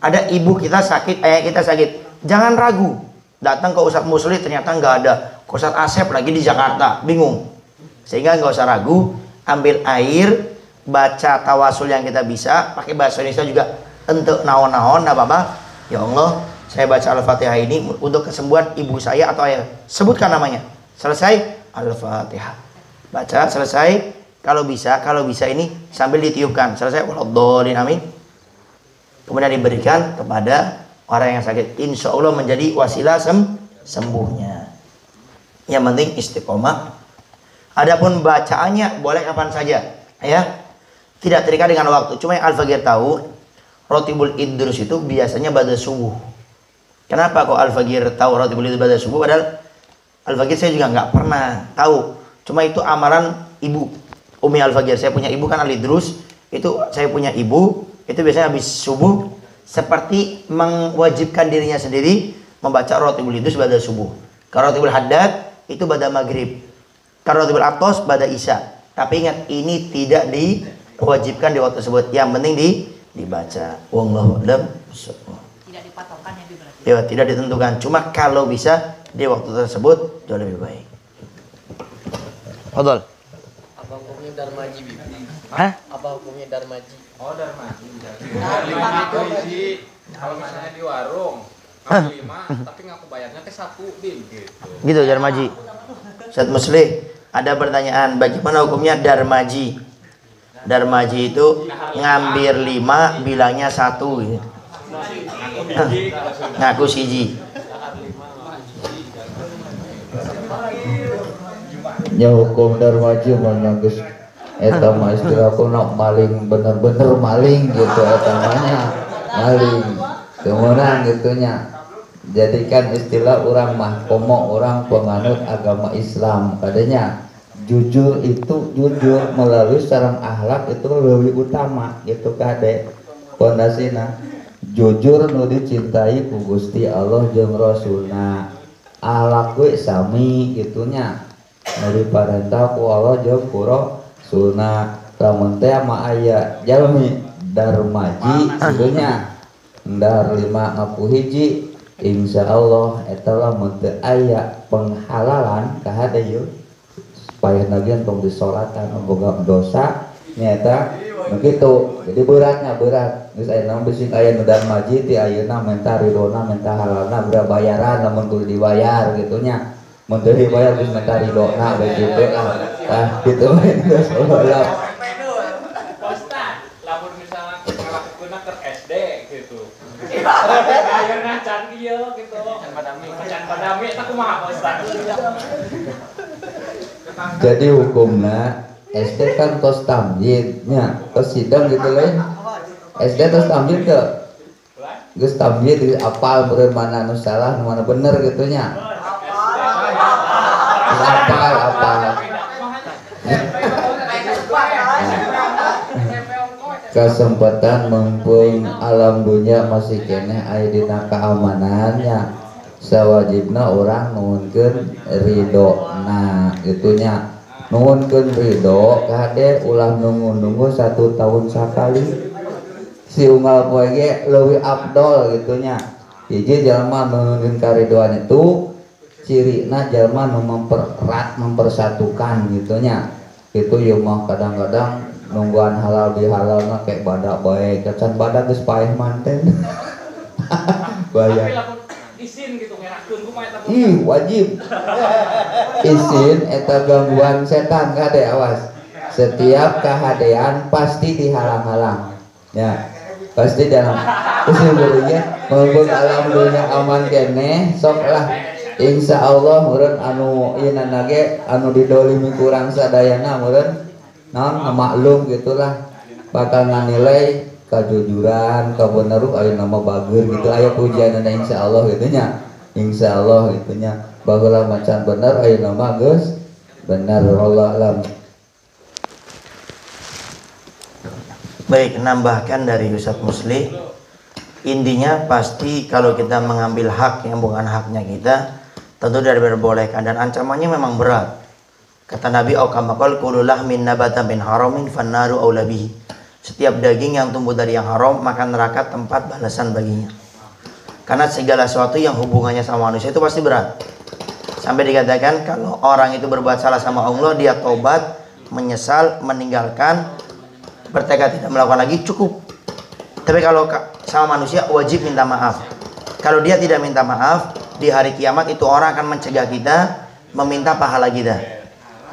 Ada ibu kita sakit, ayah kita sakit, jangan ragu. Datang ke Ustadz Musli ternyata nggak ada. Ke Ustadz Asep lagi di Jakarta, bingung. Sehingga nggak usah ragu, ambil air, baca tawasul yang kita bisa, pakai bahasa Indonesia juga. Untuk naon-naon, nggak apa-apa. Ya Allah, saya baca Al-Fatihah ini untuk kesembuhan ibu saya atau ayah. Sebutkan namanya. Selesai Al-Fatihah. Baca selesai. Kalau bisa ini sambil ditiupkan. Selesai waladhdallin, amin. Kemudian diberikan kepada orang yang sakit, insya Allah menjadi wasilah sembuhnya. Yang penting istiqomah. Adapun bacaannya boleh kapan saja, ya, tidak terikat dengan waktu. Cuma yang Al-Faqir tahu, Rotibul Idrus itu biasanya pada subuh. Kenapa kok Al-Faqir tahu Rotibul Idrus pada subuh? Padahal Al-Faqir saya juga nggak pernah tahu. Cuma itu amalan ibu Umi Al-Faqir. Saya punya ibu kan Al-Idrus, itu saya punya ibu. Itu biasanya habis subuh seperti mewajibkan dirinya sendiri membaca Rotibul Idrus pada subuh. Kalau Rotibul Haddad itu pada maghrib. Kalau Rotibul Atos pada isya. Tapi ingat ini tidak diwajibkan di waktu tersebut. Yang penting dibaca. Wallahu a'lam. Tidak dipatokkan ya berarti. Ya, tidak ditentukan. Cuma kalau bisa di waktu tersebut jauh lebih baik. Fadhal. Apa hukumnya darmaji, Bibi? Hah? Apa hukumnya darmaji? Oh, darmaji. Kalau misalnya di warung, ngaku 5, tapi ngaku bayarnya ke 1 dim gitu. Gitu darmaji. Ustaz Musli, ada pertanyaan, bagaimana hukumnya darmaji? Darmaji itu ngambil 5 bilangnya 1 gitu. Ngaku siji. Ya hukum darmaji mana geus eta mah istilahku nak maling bener-bener maling gitu eta mahnya maling kemudian gitunya. Jadi kan istilah orang mah komo orang penganut agama Islam kadanya jujur itu jujur melalui sareng akhlak itu lebih utama gitu kade pondasina jujur nu dicintai ku Gusti Allah jeung Rasulna akhlak we sami gitunya nu diparentah ku Allah jeung ku Rasulna lamun teh mah aya jalmi darmaji gitunya ndar 5 ngaku hiji insya Allah eta lamun teu aya penghalalan kahade yeuh supaya nagian tong disolatan boga dosa nyata begitu. Jadi berat geus aya naon bisi aya nu darmaji ti ayeuna menta ridona menta halalna bera bayaran lamun kudu dibayar gitu nya. Mun teu dibayar geus menta ridona begitu gitu we. Lamun misalnya ngalakukeunna ke SD gitu. Ayeuna can ieu gitu. Can padami eta kumaha Ustaz? Jadi hukumna SD kan tos tamjid nya, tos sidang gitu lain. SD tos tamjid teu? Geus tamjid apal meureun mana nu salah nu mana bener gitu nya. Apal. Kesempatan mumpung alam dunia masih keneh aya dina keamanannya, sawajibna orang nuhunkeun ridona gitunya. Nuhunkeun ridho kade ulah nunggu 1 tahun sekali. Si unggal poe ge leuwih afdol gitunya. Hiji jalma nuhunkeun karidoan itu cirina jalma nu mempererat mempersatukan gitunya. Itu ieu mah kadang-kadang nungguan halal bihalal kayak badak baik can badak geus paeh manten. Bayar. Tapi lamun isin gitu ngerakeun kumaha eta? Wajib. Isin eta gangguan setan kade awas. Setiap kehadean pasti dihalang-halang. Ya. Pasti dalam usul beureungnya mumpung alhamdulillah aman keneh sok lah. Insya Allah meureun anu ieu nage anu didolimi kurang sadayana meureun naon maklum gitulah bakal nganilai kejujuran kebenaran aya nama bager gitu aya pujianna insyaallah gitunya insyaallah gitunya baheula macan bener aya nama geus bener wallahu alam. Baik, nambahkan dari Ustaz Musli, intinya pasti kalau kita mengambil hak yang bukan haknya kita tentu tidak diperbolehkan dan ancamannya memang berat. Kata Nabi aukamakal kululah min nabata min haramin fannaru aula bihi. Setiap daging yang tumbuh dari yang haram maka neraka tempat balasan baginya. Karena segala sesuatu yang hubungannya sama manusia itu pasti berat. Sampai dikatakan kalau orang itu berbuat salah sama Allah, dia tobat, menyesal, meninggalkan, bertekad tidak melakukan lagi, cukup. Tapi kalau sama manusia wajib minta maaf. Kalau dia tidak minta maaf, di hari kiamat itu orang akan mencegah kita meminta pahala kita.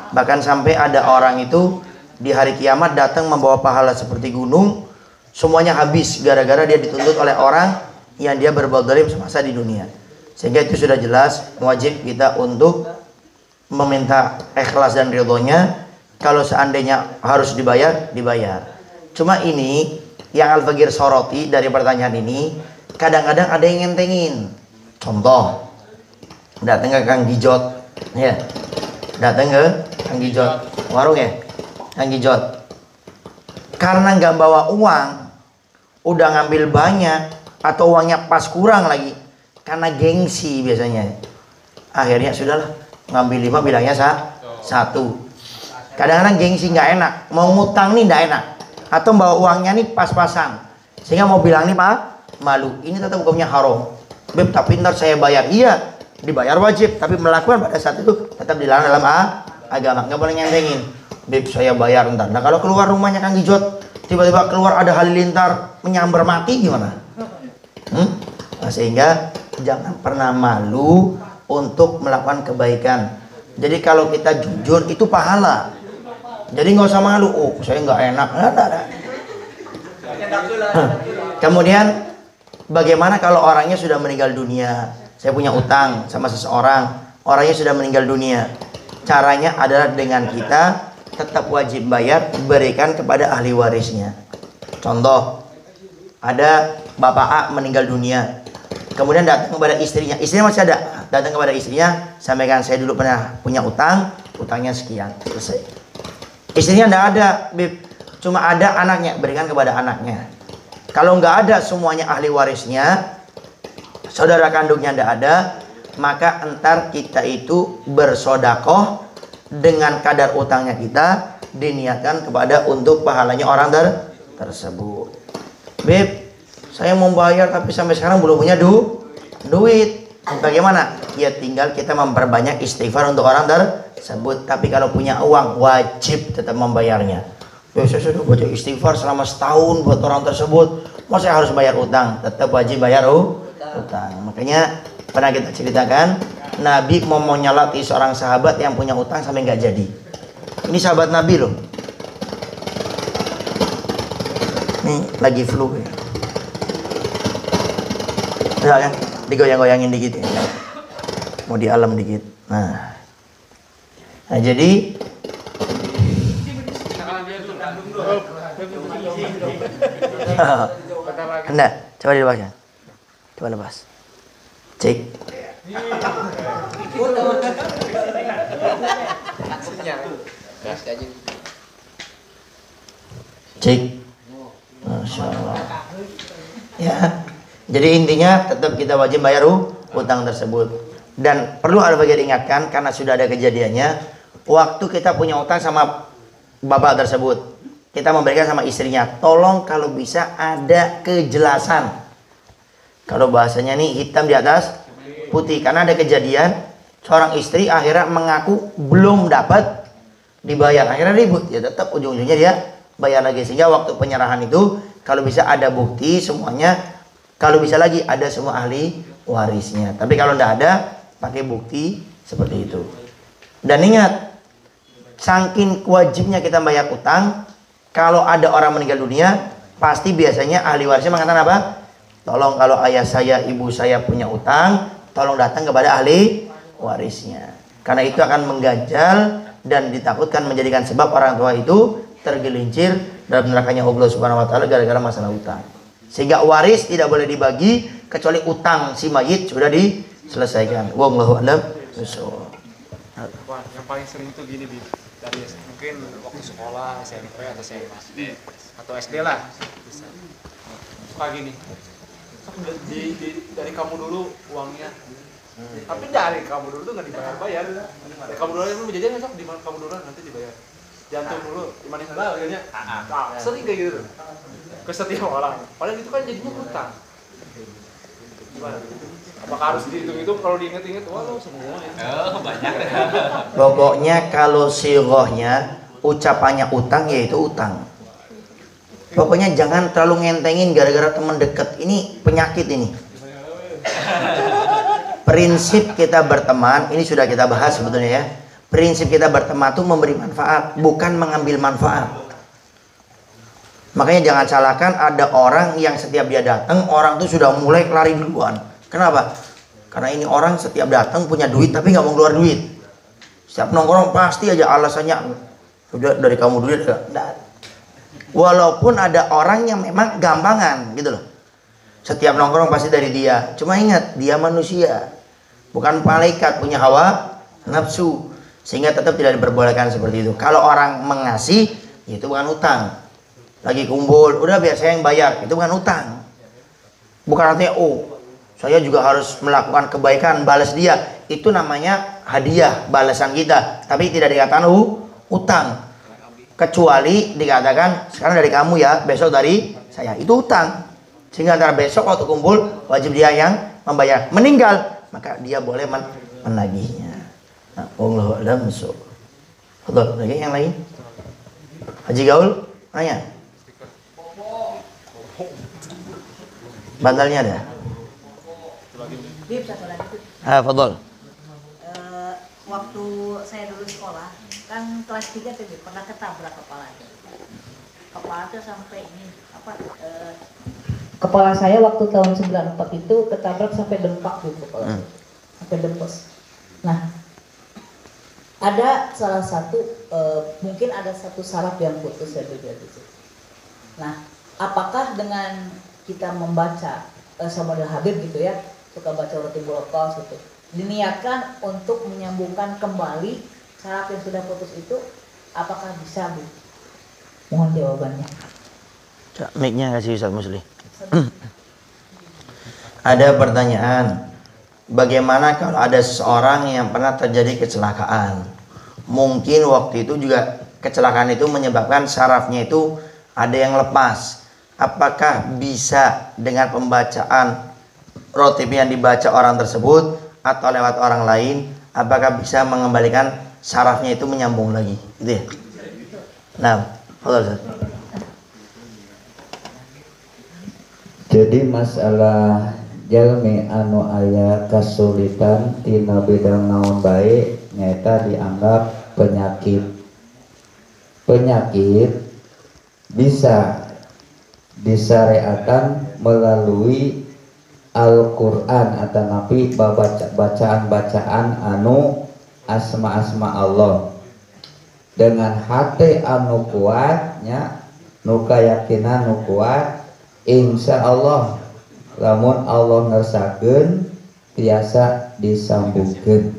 Bahkan sampai ada orang itu di hari kiamat datang membawa pahala seperti gunung, semuanya habis gara-gara dia dituntut oleh orang yang dia berbuat zalim semasa di dunia. Sehingga itu sudah jelas wajib kita untuk meminta ikhlas dan ridhonya. Kalau seandainya harus dibayar, dibayar. Cuma ini yang Al-Faqir soroti dari pertanyaan ini, kadang-kadang ada yang ngentengin. Contoh, datang ke Kang Gijot, ya, datang ke Kang Gijot, warung ya, Kang Gijot. Karena nggak bawa uang, udah ngambil banyak atau uangnya pas kurang lagi, karena gengsi biasanya. Akhirnya sudahlah, ngambil 5 bilangnya 1. Kadang-kadang gengsi nggak enak, mau ngutang nih nggak enak, atau bawa uangnya nih pas-pasan, sehingga mau bilang nih Pak, malu. Ini tetap hukumnya haram. Beb, tapi ntar saya bayar. Iya, dibayar wajib, tapi melakukan pada saat itu tetap dilarang dalam agama. Nggak boleh nyentengin. Beb, saya bayar ntar. Nah kalau keluar rumahnya Kang Gijot, tiba-tiba keluar ada halilintar menyambar mati gimana? Nah, sehingga jangan pernah malu untuk melakukan kebaikan. Jadi kalau kita jujur itu pahala. Jadi nggak usah malu. Oh, saya nggak enak. Kemudian bagaimana kalau orangnya sudah meninggal dunia? Saya punya utang sama seseorang, orangnya sudah meninggal dunia. Caranya adalah dengan kita tetap wajib bayar, berikan kepada ahli warisnya. Contoh, ada Bapak A meninggal dunia, kemudian datang kepada istrinya, istrinya masih ada, datang kepada istrinya, sampaikan saya dulu pernah punya utang, utangnya sekian, selesai. Istrinya tidak ada, Bib, cuma ada anaknya, berikan kepada anaknya. Kalau nggak ada semuanya ahli warisnya, saudara kandungnya tidak ada, maka entar kita itu bersodakoh dengan kadar utangnya kita, diniatkan kepada untuk pahalanya orang tersebut. Beb, saya mau bayar tapi sampai sekarang belum punya duit. Bagaimana? ya tinggal kita memperbanyak istighfar untuk orang tersebut. Tapi kalau punya uang wajib tetap membayarnya. Saya sudah baca istighfar selama setahun buat orang tersebut, masa harus bayar utang? Tetap wajib bayar utang. Makanya pernah kita ceritakan, Nabi mau nyalati seorang sahabat yang punya utang sampai nggak jadi. Ini sahabat Nabi loh. Nih lagi flu ya. Ya kan? Digoyang-goyangin dikit ya. Mau di alam dikit. Nah jadi enggak, coba dilepaskan. Coba lepas. Cek. Cek. Masya Allah. Ya. Jadi intinya tetap kita wajib bayar utang tersebut. Dan perlu Al-Bagir ingatkan karena sudah ada kejadiannya. Waktu kita punya utang sama bapak tersebut, kita memberikan sama istrinya, tolong kalau bisa ada kejelasan. Kalau bahasanya nih hitam di atas putih. Karena ada kejadian seorang istri akhirnya mengaku belum dapat dibayar, akhirnya ribut. Ya tetap ujung-ujungnya dia bayar lagi. Sehingga waktu penyerahan itu kalau bisa ada bukti semuanya, kalau bisa lagi ada semua ahli warisnya. Tapi kalau tidak ada, pakai bukti seperti itu. Dan ingat, saking wajibnya kita bayar utang, kalau ada orang meninggal dunia, pasti biasanya ahli warisnya mengatakan apa? Tolong kalau ayah saya, ibu saya punya utang, tolong datang kepada ahli warisnya. Karena itu akan mengganjal dan ditakutkan menjadikan sebab orang tua itu tergelincir dalam nerakanya Allah Subhanahu wa taala gara-gara masalah utang. Sehingga waris tidak boleh dibagi kecuali utang si mayit sudah diselesaikan. Wallahu a'lam bishawab. Yang paling sering tuh gini, Bib. Dari mungkin waktu sekolah, SMP atau SD atau SD lah. Suka gini. Dari kamu dulu uangnya. Tapi dari kamu dulu tuh nggak dibayar-bayar. Dari kamu dulu itu jajan sok di kamu dulu nanti dibayar. Jantung dulu dimanin lah akhirnya. Sering kayak gitu. Ke setiap orang. Padahal itu kan jadinya hutang. Gimana? Apakah harus dihitung-hitung kalau diinget-inget? Wah, lo semua ya. Oh, banyak. Pokoknya kalau sirohnya ucapannya utang yaitu utang. Pokoknya jangan terlalu ngentengin gara-gara teman dekat. Ini penyakit ini. Prinsip kita berteman, ini sudah kita bahas sebetulnya ya. Prinsip kita berteman itu memberi manfaat, bukan mengambil manfaat. Makanya jangan salahkan ada orang yang setiap dia datang, orang tuh sudah mulai lari duluan. Kenapa? Karena ini orang setiap datang punya duit tapi nggak mau keluar duit. Setiap nongkrong pasti aja alasannya sudah dari kamu dulu ya. Walaupun ada orang yang memang gampangan gitu loh. Setiap nongkrong pasti dari dia. Cuma ingat dia manusia, bukan malaikat, punya hawa nafsu. Sehingga tetap tidak diperbolehkan seperti itu. Kalau orang mengasih, itu bukan utang. Lagi kumpul, udah biar saya yang bayar, itu bukan utang. Bukan artinya, oh saya juga harus melakukan kebaikan, balas dia. Itu namanya hadiah, balasan kita. Tapi tidak dikatakan utang. Kecuali dikatakan, sekarang dari kamu ya, besok dari saya. Itu utang. Sehingga antara besok waktu kumpul, wajib dia yang membayar. Meninggal, maka dia boleh menagihnya. Nah, Allahu a'lam bishawab. Betul, lagi yang lain? Haji Gaul, nanya. Bantalnya ada? Bib, satu lagi tuh. Fadol. Waktu saya dulu sekolah, kan kelas 3 tuh Bib, pernah ketabrak kepalanya. Kepala tuh sampai ini, Kepala saya waktu tahun 94 itu ketabrak sampai dempak gitu kepala. Sampai dempes. Nah, ada salah satu mungkin ada satu saraf yang putus ya di situ. Nah, apakah dengan kita membaca sama model Habib gitu ya, suka baca roti bulokos gitu, diniatkan untuk menyambungkan kembali saraf yang sudah putus itu, apakah bisa Bu? Mohon jawabannya. Mic-nya kasih Ustaz Musli. Ada pertanyaan, bagaimana kalau ada seseorang yang pernah terjadi kecelakaan? Mungkin waktu itu juga kecelakaan itu menyebabkan sarafnya itu ada yang lepas. Apakah bisa dengan pembacaan rotib yang dibaca orang tersebut atau lewat orang lain, apakah bisa mengembalikan sarafnya itu menyambung lagi, gitu ya? Nah, Ustaz. Jadi masalah jalmi anu aya kasulitan tina bidang naon bae nyata dianggap penyakit. Penyakit bisa disyariatkan melalui Al-Qur'an atau nabi bacaan-bacaan anu asma-asma Allah dengan hati anu kuatnya nu kayakinan nu kuat, insya Allah lamun Allah ngersakeun tiasa disambungkeun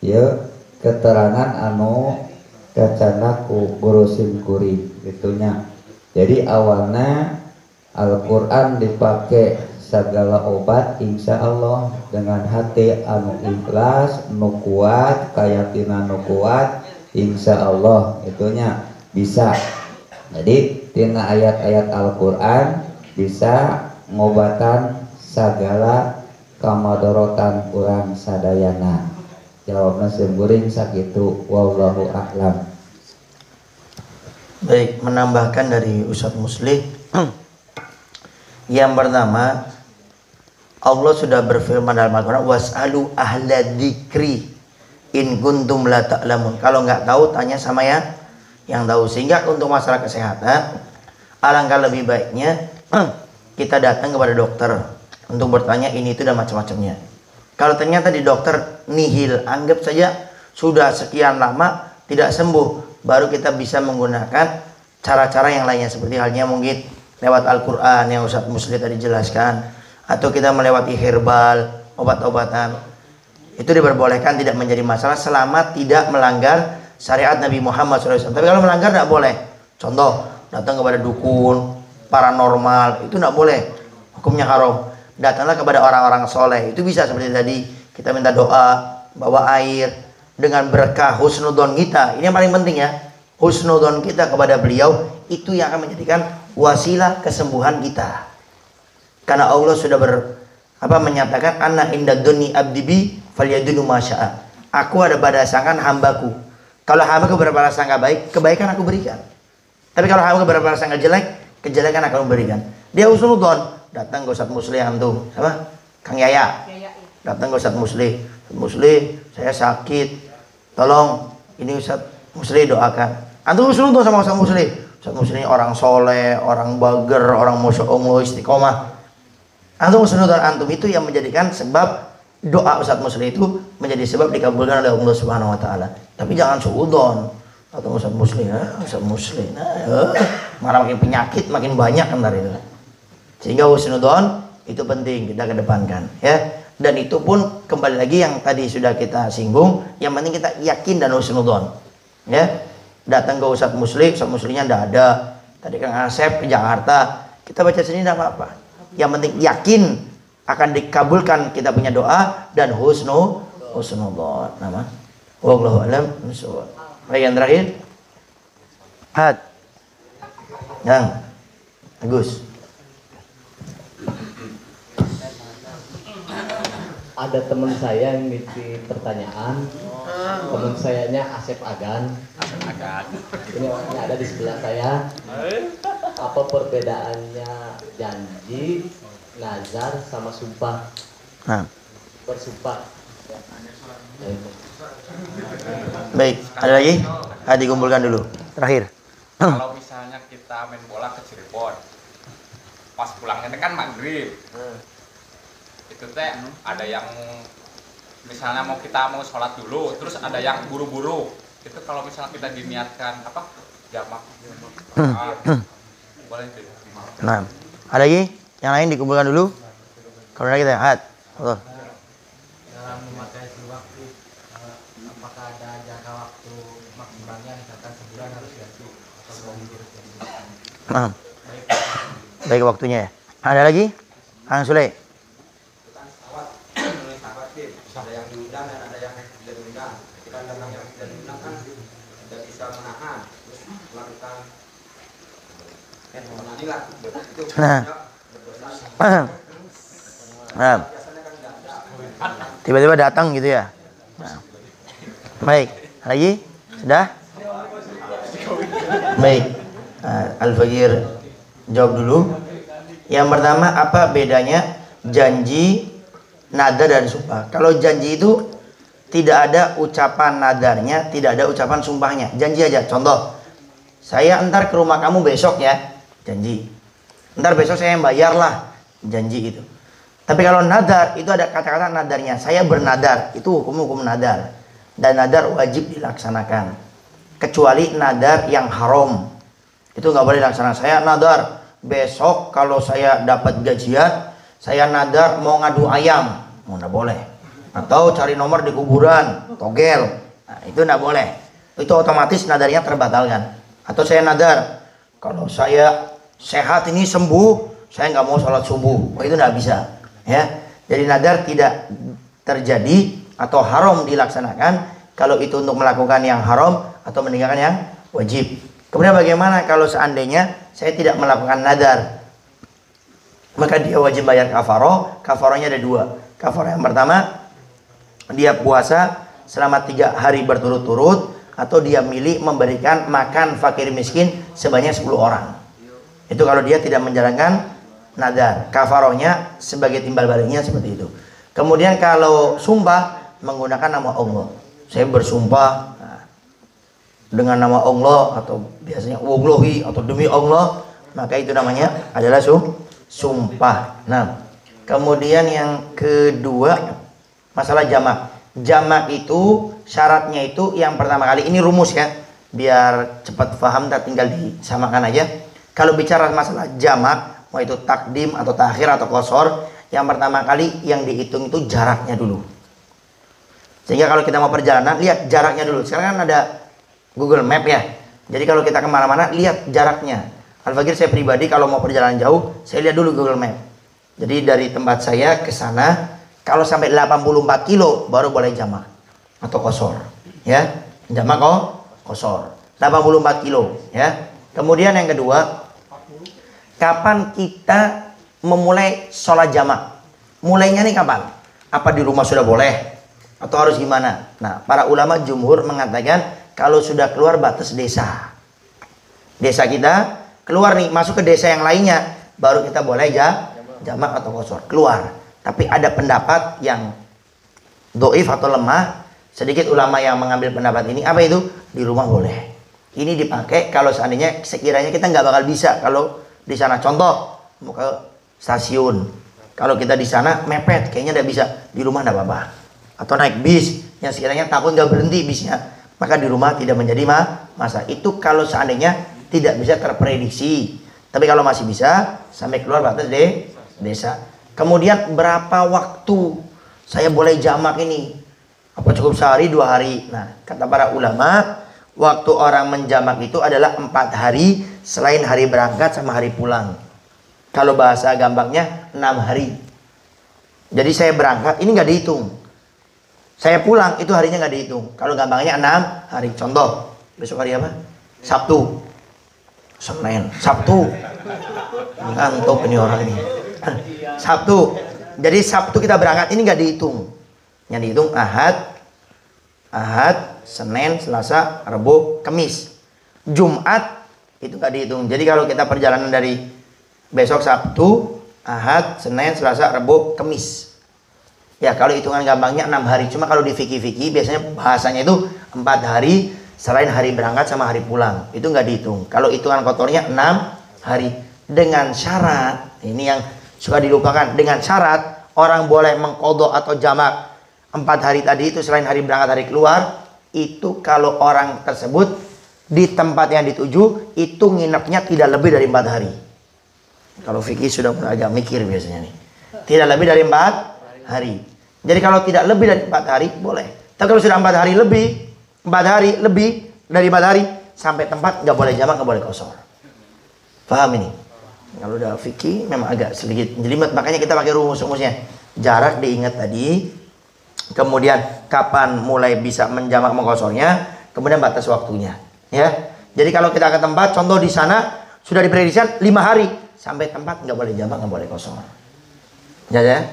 ya keterangan anu kacana ku guru simkuring gitunya. Jadi awalnya Al-Qur'an dipakai segala obat insya Allah dengan hati anu ikhlas nu kuat keyakinan nu kuat insya Allah itunya bisa. Jadi tina ayat-ayat Al-Qur'an bisa ngobatan segala kamadorotan urang sadayana. Jawabna simkuring sakitu wallahu a'lam. Baik, menambahkan dari Ustaz Muslih. Yang pertama, Allah sudah berfirman dalam Al-Quran, was'alu ahla dzikri in kuntum la ta'lamun. Kalau nggak tahu tanya sama yang tahu. Sehingga untuk masalah kesehatan, alangkah lebih baiknya kita datang kepada dokter untuk bertanya ini itu dan macam-macamnya. Kalau ternyata di dokter nihil, anggap saja sudah sekian lama tidak sembuh, baru kita bisa menggunakan cara-cara yang lainnya, seperti halnya mungkin lewat Al-Quran yang Ustaz Muslih tadi jelaskan, atau kita melewati herbal, obat-obatan. Itu diperbolehkan, tidak menjadi masalah selama tidak melanggar syariat Nabi Muhammad SAW. Tapi kalau melanggar tidak boleh. Contoh, datang kepada dukun, paranormal, itu tidak boleh, hukumnya haram. Datanglah kepada orang-orang soleh, itu bisa seperti tadi kita minta doa, bawa air dengan berkah husnudon kita. Ini yang paling penting ya, husnudon kita kepada beliau itu yang akan menjadikan wasilah kesembuhan kita. Karena Allah sudah menyatakan anna inda duni abdibi falyadunu masya'a. Aku ada pada sangkaan hambaku. Kalau hambaku berprasangka baik, kebaikan aku berikan. Tapi kalau hambaku berprasangka jelek, kejelekan akan memberikan. Dia husnudon, datang ke Ustaz Muslih antum, apa? Kang Yaya. Datang ke Ustaz Muslih. Ustaz Muslih, saya sakit. Tolong ini Ustaz Muslih doakan. Antum husnudon sama Ustaz Muslih. Ustaz Muslih orang soleh, orang bager, orang masyaallah istiqomah. Antum husnudon antum itu yang menjadikan sebab doa Ustaz Muslih itu menjadi sebab dikabulkan oleh Allah Subhanahu wa taala. Tapi jangan suudon. Atau Ustaz Muslih, Ustaz Muslih. Malah makin penyakit makin banyak kan dari itu. Sehingga husnudon itu penting kita kedepankan ya. Dan itu pun kembali lagi yang tadi sudah kita singgung, yang penting kita yakin dan husnudon ya. Datang ke Ustaz Muslih, Ustaz Muslihnya tidak ada. Tadi Kang Asep ke Jakarta, kita baca sini tidak apa-apa. Yang penting yakin akan dikabulkan kita punya doa dan husnudon. Nama wallahu a'lam bishawab. Baik, yang terakhir Had yang Agus. Ada teman saya yang ngisi pertanyaan. Teman sayanya Asep Agan. Ini orangnya ada di sebelah saya. Apa perbedaannya janji, nazar sama sumpah? Bersumpah. Baik, ada lagi? Dikumpulkan dulu. Terakhir. Kalau misalnya kita main bola ke Cirebon, pas pulangnya kan maghrib. Itu teh ada yang misalnya kita mau sholat dulu, terus ada yang buru-buru. Itu kalau misalnya kita diniatkan jamak. Boleh itu. Nah, ada lagi? Yang lain dikumpulkan dulu. Kalau kita Had. Betul. Dalam memakai waktu, apakah ada jangka waktu maksimalnya, misalkan sebulan harus ganti atau 2 minggu harus ganti? Baik waktunya ya. Ada lagi? Kang Sule. Ada yang diundang dan ada yang tidak diundang. Ketika datang yang tidak diundang kan tidak bisa menahan, terus melakukan menanilah itu berdosa. Nah. Tiba-tiba datang gitu ya. Nah. Baik, lagi? Sudah? Baik. Al-Fakir jawab dulu. Yang pertama, apa bedanya janji, nadar dan sumpah? Kalau janji itu tidak ada ucapan nadarnya, tidak ada ucapan sumpahnya. Janji aja. Contoh, saya entar ke rumah kamu besok ya. Janji. Entar besok saya bayar lah. Janji itu. Tapi kalau nadar itu ada kata-kata nadarnya. Saya bernadar, itu hukum nadar. Dan nadar wajib dilaksanakan. Kecuali nadar yang haram. Itu nggak boleh dilaksanakan. Saya nadar besok kalau saya dapat gajian, saya nadar mau ngadu ayam. Nggak boleh. Atau cari nomor di kuburan, togel. Nah, itu nggak boleh. Itu otomatis nadarnya terbatalkan. Atau saya nadar kalau saya sehat ini sembuh, saya nggak mau sholat subuh. Oh, itu nggak bisa. Ya, jadi nadar tidak terjadi atau haram dilaksanakan kalau itu untuk melakukan yang haram atau meninggalkan yang wajib. Kemudian bagaimana kalau seandainya saya tidak melakukan nadar? Maka dia wajib bayar kafaroh. Kafarohnya ada dua. Kafaroh yang pertama, dia puasa selama 3 hari berturut-turut, atau dia milih memberikan makan fakir miskin sebanyak 10 orang. Itu kalau dia tidak menjalankan nadar. Kafarohnya sebagai timbal baliknya seperti itu. Kemudian kalau sumpah menggunakan nama Allah. Saya bersumpah dengan nama Allah, atau biasanya wallahi atau demi Allah, maka itu namanya adalah sumpah. Nah, kemudian yang kedua masalah jamak. Jamak itu syaratnya itu yang pertama kali, ini rumus ya, biar cepat paham, tinggal disamakan aja. Kalau bicara masalah jamak, mau itu takdim atau takhir atau qasar, yang pertama kali yang dihitung itu jaraknya dulu. Sehingga kalau kita mau perjalanan, lihat jaraknya dulu. Sekarang kan ada Google Map ya. Jadi kalau kita kemana-mana, lihat jaraknya. Al-Fakir saya pribadi kalau mau perjalanan jauh, saya lihat dulu Google Map. Jadi dari tempat saya ke sana, kalau sampai 84 kilo baru boleh jamak atau qasar. Ya, jamak qasar. 84 kilo. Ya. Kemudian yang kedua, kapan kita memulai sholat jamak? Mulainya nih kapan? Apa di rumah sudah boleh? Atau harus gimana? Nah, para ulama jumhur mengatakan kalau sudah keluar batas desa. Desa kita keluar nih, masuk ke desa yang lainnya, baru kita boleh jamak atau qasar. Keluar. Tapi ada pendapat yang dhaif atau lemah. Sedikit ulama yang mengambil pendapat ini. Apa itu? Di rumah boleh. Ini dipakai kalau seandainya sekiranya kita nggak bakal bisa kalau di sana. Contoh, mau ke stasiun. Kalau kita di sana mepet, kayaknya nggak bisa. Di rumah nggak apa-apa. Atau naik bis yang sekiranya takut nggak berhenti bisnya, maka di rumah tidak menjadi masalah. Itu kalau seandainya tidak bisa terprediksi. Tapi kalau masih bisa sampai keluar batas desa. Kemudian berapa waktu saya boleh jamak ini? Apa cukup sehari, 2 hari? Nah, kata para ulama, waktu orang menjamak itu adalah 4 hari selain hari berangkat sama hari pulang. Kalau bahasa gampangnya 6 hari. Jadi saya berangkat ini nggak dihitung. Saya pulang itu harinya nggak dihitung. Kalau gampangnya 6 hari. Contoh, besok hari apa? Sabtu, Senin, Sabtu. Ngantuk ini orang ini. Sabtu. Jadi Sabtu kita berangkat ini nggak dihitung. Yang dihitung Ahad, Senin, Selasa, Rabu, Kamis. Jumat itu nggak dihitung. Jadi kalau kita perjalanan dari besok Sabtu, Ahad, Senin, Selasa, Rabu, Kamis. Ya kalau hitungan gampangnya 6 hari. Cuma kalau di fikih-fikih biasanya bahasanya itu 4 hari selain hari berangkat sama hari pulang. Itu nggak dihitung. Kalau hitungan kotornya 6 hari. Dengan syarat, ini yang suka dilupakan. Dengan syarat orang boleh mengqadha atau jamak 4 hari tadi itu selain hari berangkat hari keluar. Itu kalau orang tersebut di tempat yang dituju itu nginepnya tidak lebih dari 4 hari. Kalau fikih sudah mulai agak mikir biasanya nih. Tidak lebih dari 4 hari. Jadi kalau tidak lebih dari 4 hari boleh. Tapi kalau sudah 4 hari lebih, 4 hari lebih dari 4 hari sampai tempat nggak boleh jamak, nggak boleh qasar. Paham ini? Kalau udah fikih memang agak sedikit jelimet, makanya kita pakai rumus-rumusnya. Jarak diingat tadi, kemudian kapan mulai bisa menjamak mengqasarnya, kemudian batas waktunya. Ya. Jadi kalau kita ke tempat, contoh di sana sudah diprediksikan 5 hari sampai tempat nggak boleh jamak, nggak boleh qasar. Ya.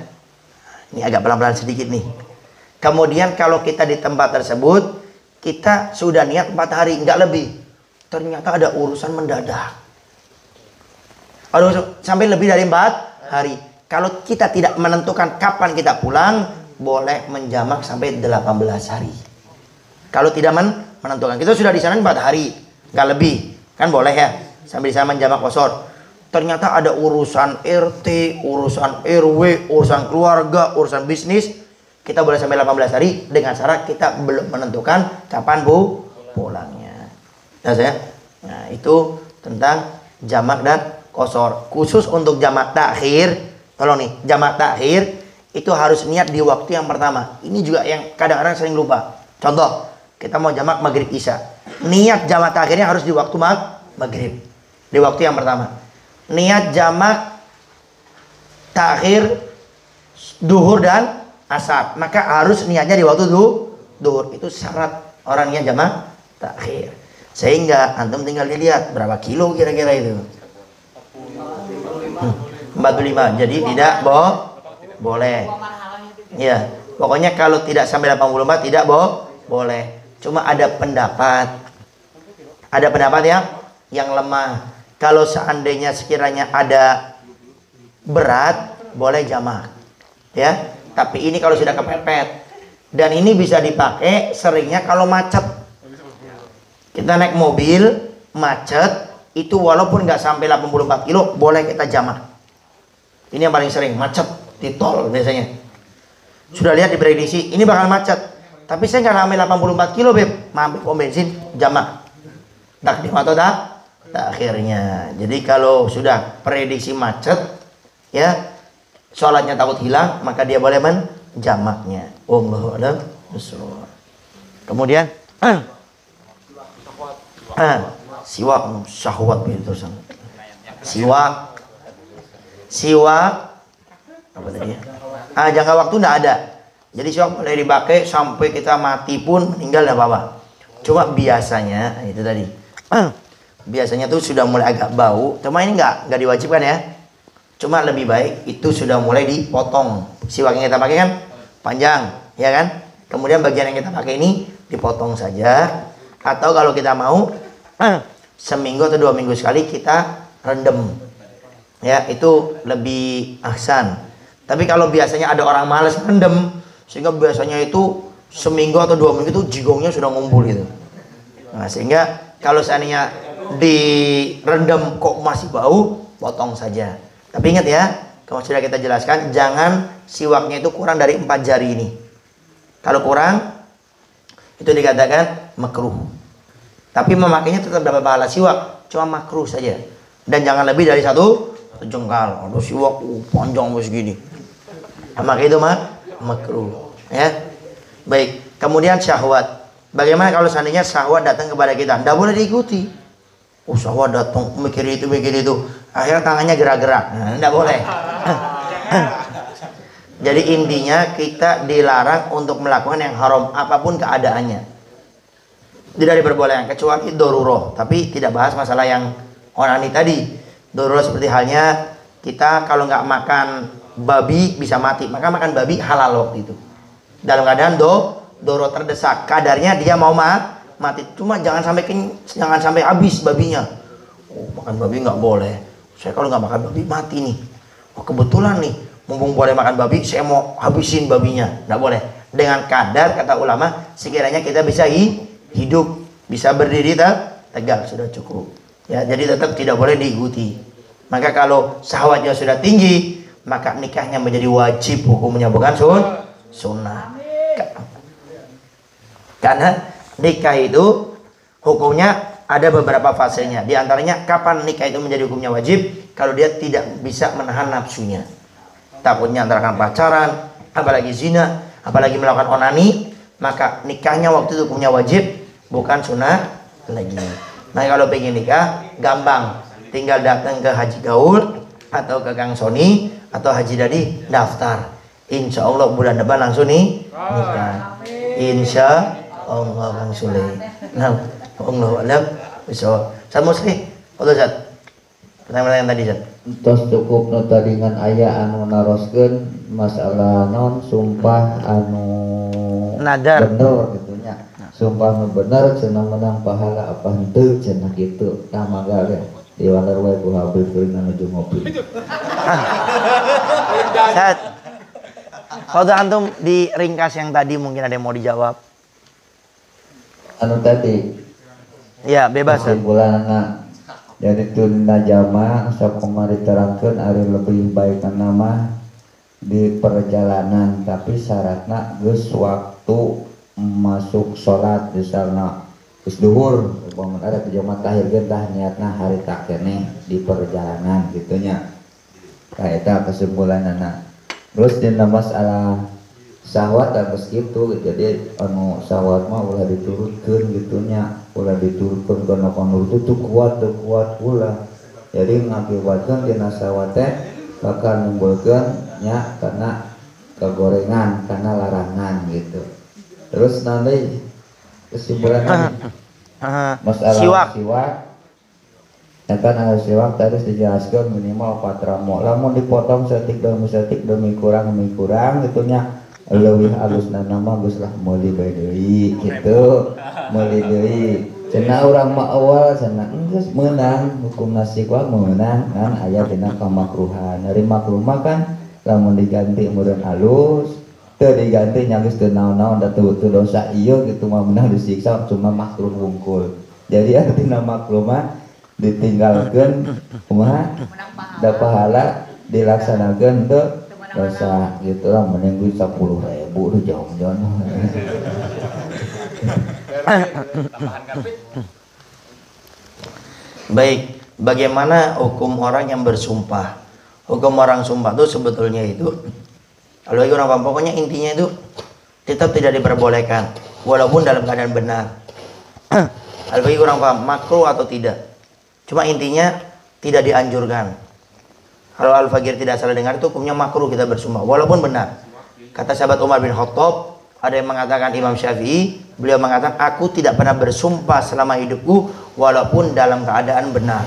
Ini agak pelan-pelan sedikit nih. Kemudian kalau kita di tempat tersebut, kita sudah niat 4 hari, nggak lebih. Ternyata ada urusan mendadak. Aduh, sampai lebih dari 4 hari. Kalau kita tidak menentukan kapan kita pulang, boleh menjamak sampai 18 hari. Kalau tidak menentukan, kita sudah di sana 4 hari, nggak lebih, kan boleh ya, sambil di sana menjamak kosor. Ternyata ada urusan RT, urusan RW, urusan keluarga, urusan bisnis, kita boleh sampai 18 hari dengan syarat kita belum menentukan kapan pulangnya. Ya, saya? Nah, itu tentang jamak dan kosor. Khusus untuk jamak takhir, tolong nih, jamak takhir itu harus niat di waktu yang pertama. Ini juga yang kadang-kadang sering lupa. Contoh, kita mau jamak maghrib isya. Niat jamak takhirnya harus di waktu maghrib. Di waktu yang pertama. Niat jamak takhir duhur dan asar, maka harus niatnya di waktu duhur. Itu syarat orangnya jamak takhir. Sehingga antum tinggal dilihat berapa kilo kira-kira itu. 45. Jadi tidak boleh. Ya, pokoknya kalau tidak sampai 84 tidak boleh. Cuma ada pendapat. Ada pendapat yang lemah. Kalau seandainya sekiranya ada berat, boleh jamak. Ya, tapi ini kalau sudah kepepet. Dan ini bisa dipakai seringnya kalau macet. Kita naik mobil, macet, itu walaupun nggak sampai 84 kilo, boleh kita jamak. Ini yang paling sering, macet di tol biasanya. Sudah lihat di prediksi, ini bakal macet. Tapi saya nggak sampai 84 kilo, Beb. Mampir pom bensin, jamak. Takdim atau akhirnya. Jadi kalau sudah prediksi macet, ya, sholatnya takut hilang, maka dia boleh menjamaknya. Wallahu a'lam bishawab. Kemudian siwak syahwat begitu. Siwak apa tadi ya? Jangka waktu enggak ada. Jadi siwak boleh dipakai sampai kita mati pun meninggal enggak apa-apa. Cuma biasanya itu tadi. Biasanya tuh sudah mulai agak bau. Cuma ini enggak diwajibkan ya. Cuma lebih baik itu sudah mulai dipotong. Siwak yang kita pakai kan panjang, ya kan? Kemudian bagian yang kita pakai ini dipotong saja. Atau kalau kita mau seminggu atau 2 minggu sekali kita rendam. Ya, itu lebih ahsan. Tapi kalau biasanya ada orang malas rendam, sehingga biasanya itu seminggu atau 2 minggu itu jigongnya sudah ngumpul gitu. Nah, sehingga kalau seandainya direndam kok masih bau, potong saja. Tapi ingat ya, kalau sudah kita jelaskan, jangan siwaknya itu kurang dari 4 jari ini. Kalau kurang, itu dikatakan makruh. Tapi memakainya tetap dapat pahala siwak, cuma makruh saja. Dan jangan lebih dari 1 jengkal. Aduh, siwak panjang begini. Maka itu makruh. Ya, baik. Kemudian syahwat. Bagaimana kalau seandainya syahwat datang kepada kita? Tidak boleh diikuti. Syahwat datang, mikir itu. Akhirnya tangannya gerak-gerak. Nah, tidak boleh. Jadi intinya kita dilarang untuk melakukan yang haram apapun keadaannya. Tidak diperbolehkan kecuali daruroh. Tapi tidak bahas masalah yang onani tadi. Daruroh seperti halnya kita kalau nggak makan babi bisa mati, maka makan babi halal waktu itu. Dalam keadaan daruroh terdesak, kadarnya dia mau mati. Cuma jangan sampai habis babinya. Makan babi nggak boleh. Saya kalau nggak makan babi mati nih. Kebetulan nih, mumpung boleh makan babi, saya mau habisin babinya. Nggak boleh. Dengan kadar, kata ulama, sekiranya kita bisa hidup, bisa berdiri tegak, sudah cukup. Ya, jadi tetap tidak boleh diikuti. Maka kalau syahwatnya sudah tinggi, maka nikahnya menjadi wajib, hukumnya bukan sunnah. Karena nikah itu hukumnya ada beberapa fasenya. Di antaranya kapan nikah itu menjadi hukumnya wajib? Kalau dia tidak bisa menahan nafsunya. Takutnya antara pacaran, apalagi zina, apalagi melakukan onani, maka nikahnya waktu itu hukumnya wajib, bukan sunnah lagi. Nah, kalau pengen nikah, gampang. Tinggal datang ke Haji Gaul atau ke Kang Sony atau Haji Dadi, daftar. Insya Allah bulan depan langsung nikah. Insya Allah Kang Sule. Nah, Allah alam bisa. Ustaz Musli, Ustaz. Pertanyaan tadi, Ustaz. Tos cukup nu tadi ngan aya anu naroskeun masalah non sumpah anu Nadar. bener gitunya. Sumpah bener cenah menang pahala apa henteu cenah gitu. Tah mangga ge di waler we ku habis teuing nuju ngopi. Ustaz, kalau antum diringkas yang tadi mungkin ada yang mau dijawab. Anu tadi Ya, bebas. kesimpulanna jadi tunda jama sakumari terangkeun ari lebih baik nama di perjalanan tapi syaratna geus waktu masuk sholat misalnya geus duhur umpama ada jamaah tahir geus tah niatna hari tak keneh di perjalanan gitunya. Nah eta kesimpulanana. Terus dina masalah syahwat dan gitu jadi anu syahwat mah ulah diturutkeun gitunya, ulah diturutkeun kana kanu itu tuh kuat ulah. Jadi ngakibatkeun dina syahwat teh bakal nimbulkeun nya karena kegorengan, karena larangan gitu. Terus nanti kesimpulannya masalah siwak ya kan ada siwak tadi dijelaskan minimal 4 ramo lamun dipotong setik demi kurang gitunya lebih halus nama geus lah meuli bae deui gitu meuli deui cenah urang mah awal cenah geus meunang hukum siwak meunang kan aya dina kamakruhan dari makruh mah kan lamun diganti meureun halus teu diganti nyanggeus teu naon-naon da teu dosa ieu gitu mah menang disiksa cuma makruh wungkul. Jadi artina makruh mah ditinggalkeun kumaha da pahala dilaksanakeun teu dosa gitu lah mending duit 10.000 tuh jauh-jauh. Baik, bagaimana hukum orang yang bersumpah? Hukum orang sumpah itu sebetulnya itu kalau bagi orang paham, pokoknya intinya itu tetap tidak diperbolehkan walaupun dalam keadaan benar. Kalau bagi orang paham makruh atau tidak, cuma intinya tidak dianjurkan. Kalau Al-Fagir tidak salah dengar itu hukumnya makruh kita bersumpah walaupun benar. Kata sahabat Umar bin Khattab, ada yang mengatakan Imam Syafi'i, beliau mengatakan aku tidak pernah bersumpah selama hidupku walaupun dalam keadaan benar.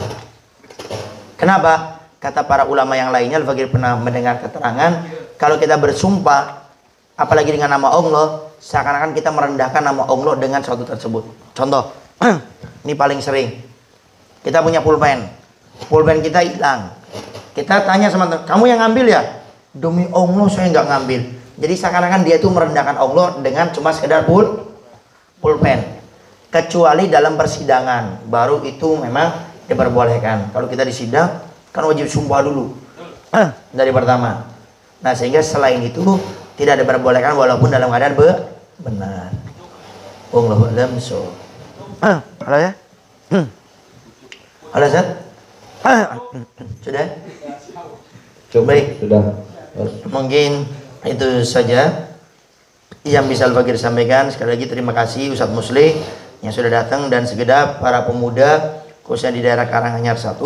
Kenapa? Kata para ulama yang lainnya, Al-Fagir pernah mendengar keterangan kalau kita bersumpah apalagi dengan nama Allah, seakan-akan kita merendahkan nama Allah dengan sesuatu tersebut. Contoh, ini paling sering. Kita punya pulpen kita hilang. Kita tanya sama teman, kamu yang ngambil ya? Demi Allah saya nggak ngambil. Jadi seakan-akan dia itu merendahkan Allah dengan cuma sekedar pulpen. Kecuali dalam persidangan, baru itu memang diperbolehkan. Kalau kita di sidang, kan wajib sumpah dulu dari pertama. Nah sehingga selain itu tidak diperbolehkan walaupun dalam keadaan benar. Wallahu a'lam bishawab. Halo ya? Halo Ustaz? Sudah? Baik. Sudah. Mungkin itu saja yang bisa Al-Fagir sampaikan. Sekali lagi terima kasih Ustaz Muslih yang sudah datang dan segenap para pemuda khususnya di daerah Karanganyar 1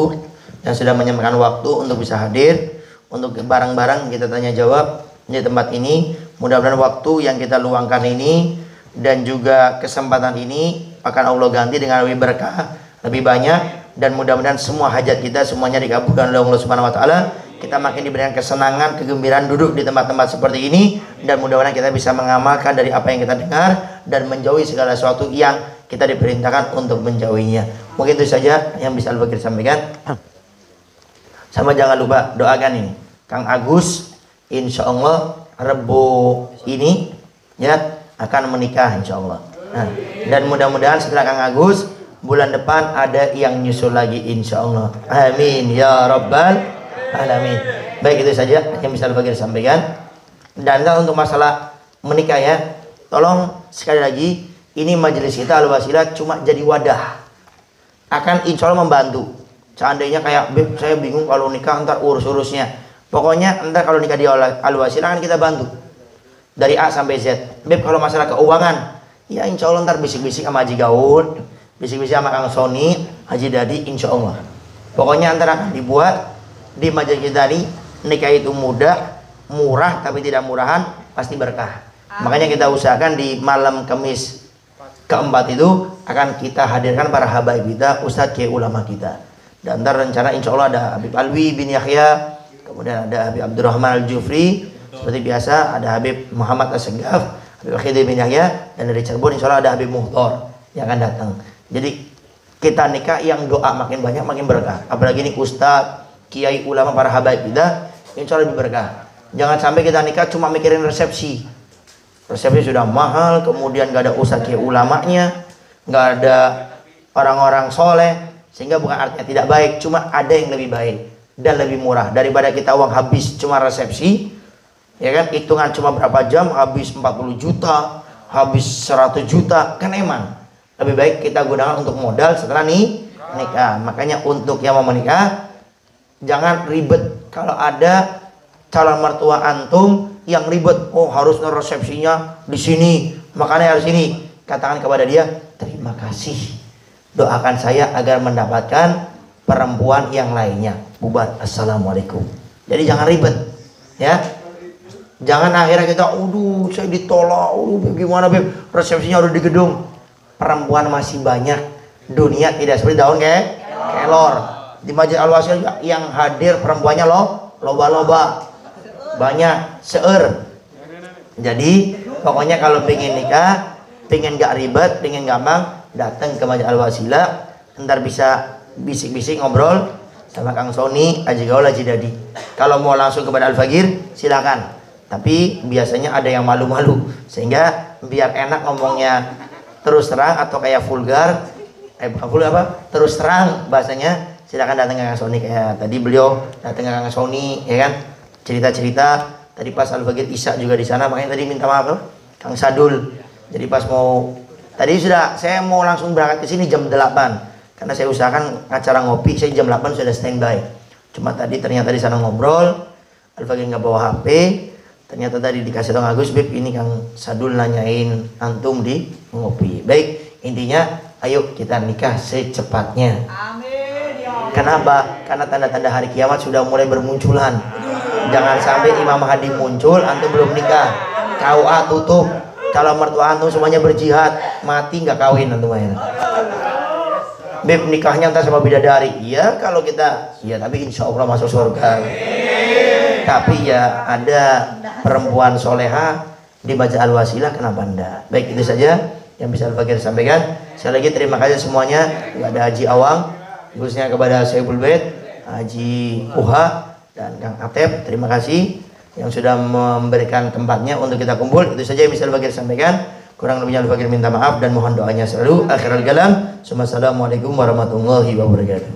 yang sudah menyempatkan waktu untuk bisa hadir untuk barang-barang kita tanya jawab di tempat ini. Mudah-mudahan waktu yang kita luangkan ini dan juga kesempatan ini akan Allah ganti dengan lebih berkah, lebih banyak, dan mudah-mudahan semua hajat kita semuanya dikabulkan oleh Allah Subhanahu wa taala. Kita makin diberikan kesenangan, kegembiraan duduk di tempat-tempat seperti ini, dan mudah-mudahan kita bisa mengamalkan dari apa yang kita dengar dan menjauhi segala sesuatu yang kita diperintahkan untuk menjauhinya. Mungkin itu saja yang bisa Al-Fagir sampaikan. Sama jangan lupa doakan ini Kang Agus, insya Allah Rebo ini ya akan menikah insya Allah. Nah, dan mudah-mudahan setelah Kang Agus bulan depan ada yang nyusul lagi insya Allah. Amin ya rabbal alamin. Baik, itu saja yang bisa Al-Fagir sampaikan. Dan untuk masalah menikah ya, tolong sekali lagi ini majelis kita Al-Wasilah cuma jadi wadah, akan insya Allah membantu. Seandainya kayak Beb saya bingung kalau nikah ntar urus-urusnya, pokoknya ntar kalau nikah di Al-Wasilah kan kita bantu dari A sampai Z. Beb kalau masalah keuangan ya insya Allah ntar bisik-bisik sama Haji Gaud, bisik-bisik sama Kang Sony, Haji Dadi, insya Allah pokoknya ntar akan dibuat di majelis kita ini. Nikah itu mudah, murah, tapi tidak murahan pasti berkah. Makanya kita usahakan di malam Kamis keempat itu akan kita hadirkan para habaib kita, Ustadz Kiai ulama kita. Dan ntar rencana insya Allah ada Habib Alwi bin Yahya, kemudian ada Habib Abdurrahman Al-Jufri, seperti biasa ada Habib Muhammad As-Segaf, Habib Khidir bin Yahya, dan dari Cirebon insya Allah ada Habib Muhtar yang akan datang. Jadi kita nikah yang doa makin banyak makin berkah. Apalagi ini ustadz, kiai, ulama, para habaib kita, insya Allah lebih berkah. Jangan sampai kita nikah cuma mikirin resepsi. Resepsi sudah mahal, kemudian gak ada ustadz kiai ulamanya, gak ada orang-orang soleh, sehingga bukan artinya tidak baik, cuma ada yang lebih baik dan lebih murah daripada kita uang habis cuma resepsi, ya kan, hitungan cuma berapa jam habis 40 juta, habis 100 juta, kan emang lebih baik kita gunakan untuk modal setelah nikah. Makanya untuk yang mau menikah jangan ribet. Kalau ada calon mertua antum yang ribet, oh harus resepsinya di sini, makanya harus ini, katakan kepada dia, terima kasih, doakan saya agar mendapatkan perempuan yang lainnya. Bubar, assalamualaikum. Jadi jangan ribet, ya. Jangan akhirnya kita, saya ditolak, gimana beb, resepsinya udah di gedung. Perempuan masih banyak, dunia tidak seperti daun kelor. Di Masjid Al-Wasilah yang hadir perempuannya loba-loba, banyak, seueur. Jadi pokoknya kalau pengen nikah, pengen gak ribet, pengen gampang, datang ke Masjid Al-Wasilah, ntar bisa bisik-bisik ngobrol sama Kang Sony, Aji Gaul, Aji Dadi. Kalau mau langsung kepada Al-Fagir silakan, tapi biasanya ada yang malu-malu, sehingga biar enak ngomongnya terus terang atau kayak vulgar, terus terang bahasanya, silakan datang ke Kang Sony. Kayak tadi beliau datang ke Kang Sony, ya kan, cerita-cerita. Tadi pas Al-Fagir Isya juga di sana, makanya tadi minta maaf Kang Sadul. Jadi pas mau, tadi saya mau langsung berangkat ke sini jam 8, karena saya usahakan acara ngopi, saya jam 8 sudah standby. Cuma tadi ternyata di sana ngobrol, Al-Fagir nggak bawa HP. Ternyata tadi dikasih tahu Agus, Beb, ini Kang Sadul nanyain antum di ngopi. Baik, intinya ayo kita nikah secepatnya. Amin. Kenapa? Karena tanda-tanda hari kiamat sudah mulai bermunculan. Jangan sampai Imam Mahdi muncul, antum belum nikah. KUA tutup, calon mertua antum semuanya berjihad, mati nggak kawin antum ya. Beb, nikahnya entah sama bidadari. Iya kalau kita, ya tapi insya Allah masuk surga. Tapi ya ada perempuan soleha di Masjid Al-Wasilah, kenapa enggak? Baik, itu saja yang bisa Al-Fagir sampaikan. Sekali lagi terima kasih semuanya kepada Haji Awang, khususnya kepada Syaibul Bait, Haji Uha, dan Kang Atep. Terima kasih yang sudah memberikan tempatnya untuk kita kumpul. Itu saja yang bisa Al-Fagir sampaikan. Kurang lebihnya Al-Fagir minta maaf dan mohon doanya selalu. Akhirul kalam, assalamualaikum warahmatullahi wabarakatuh.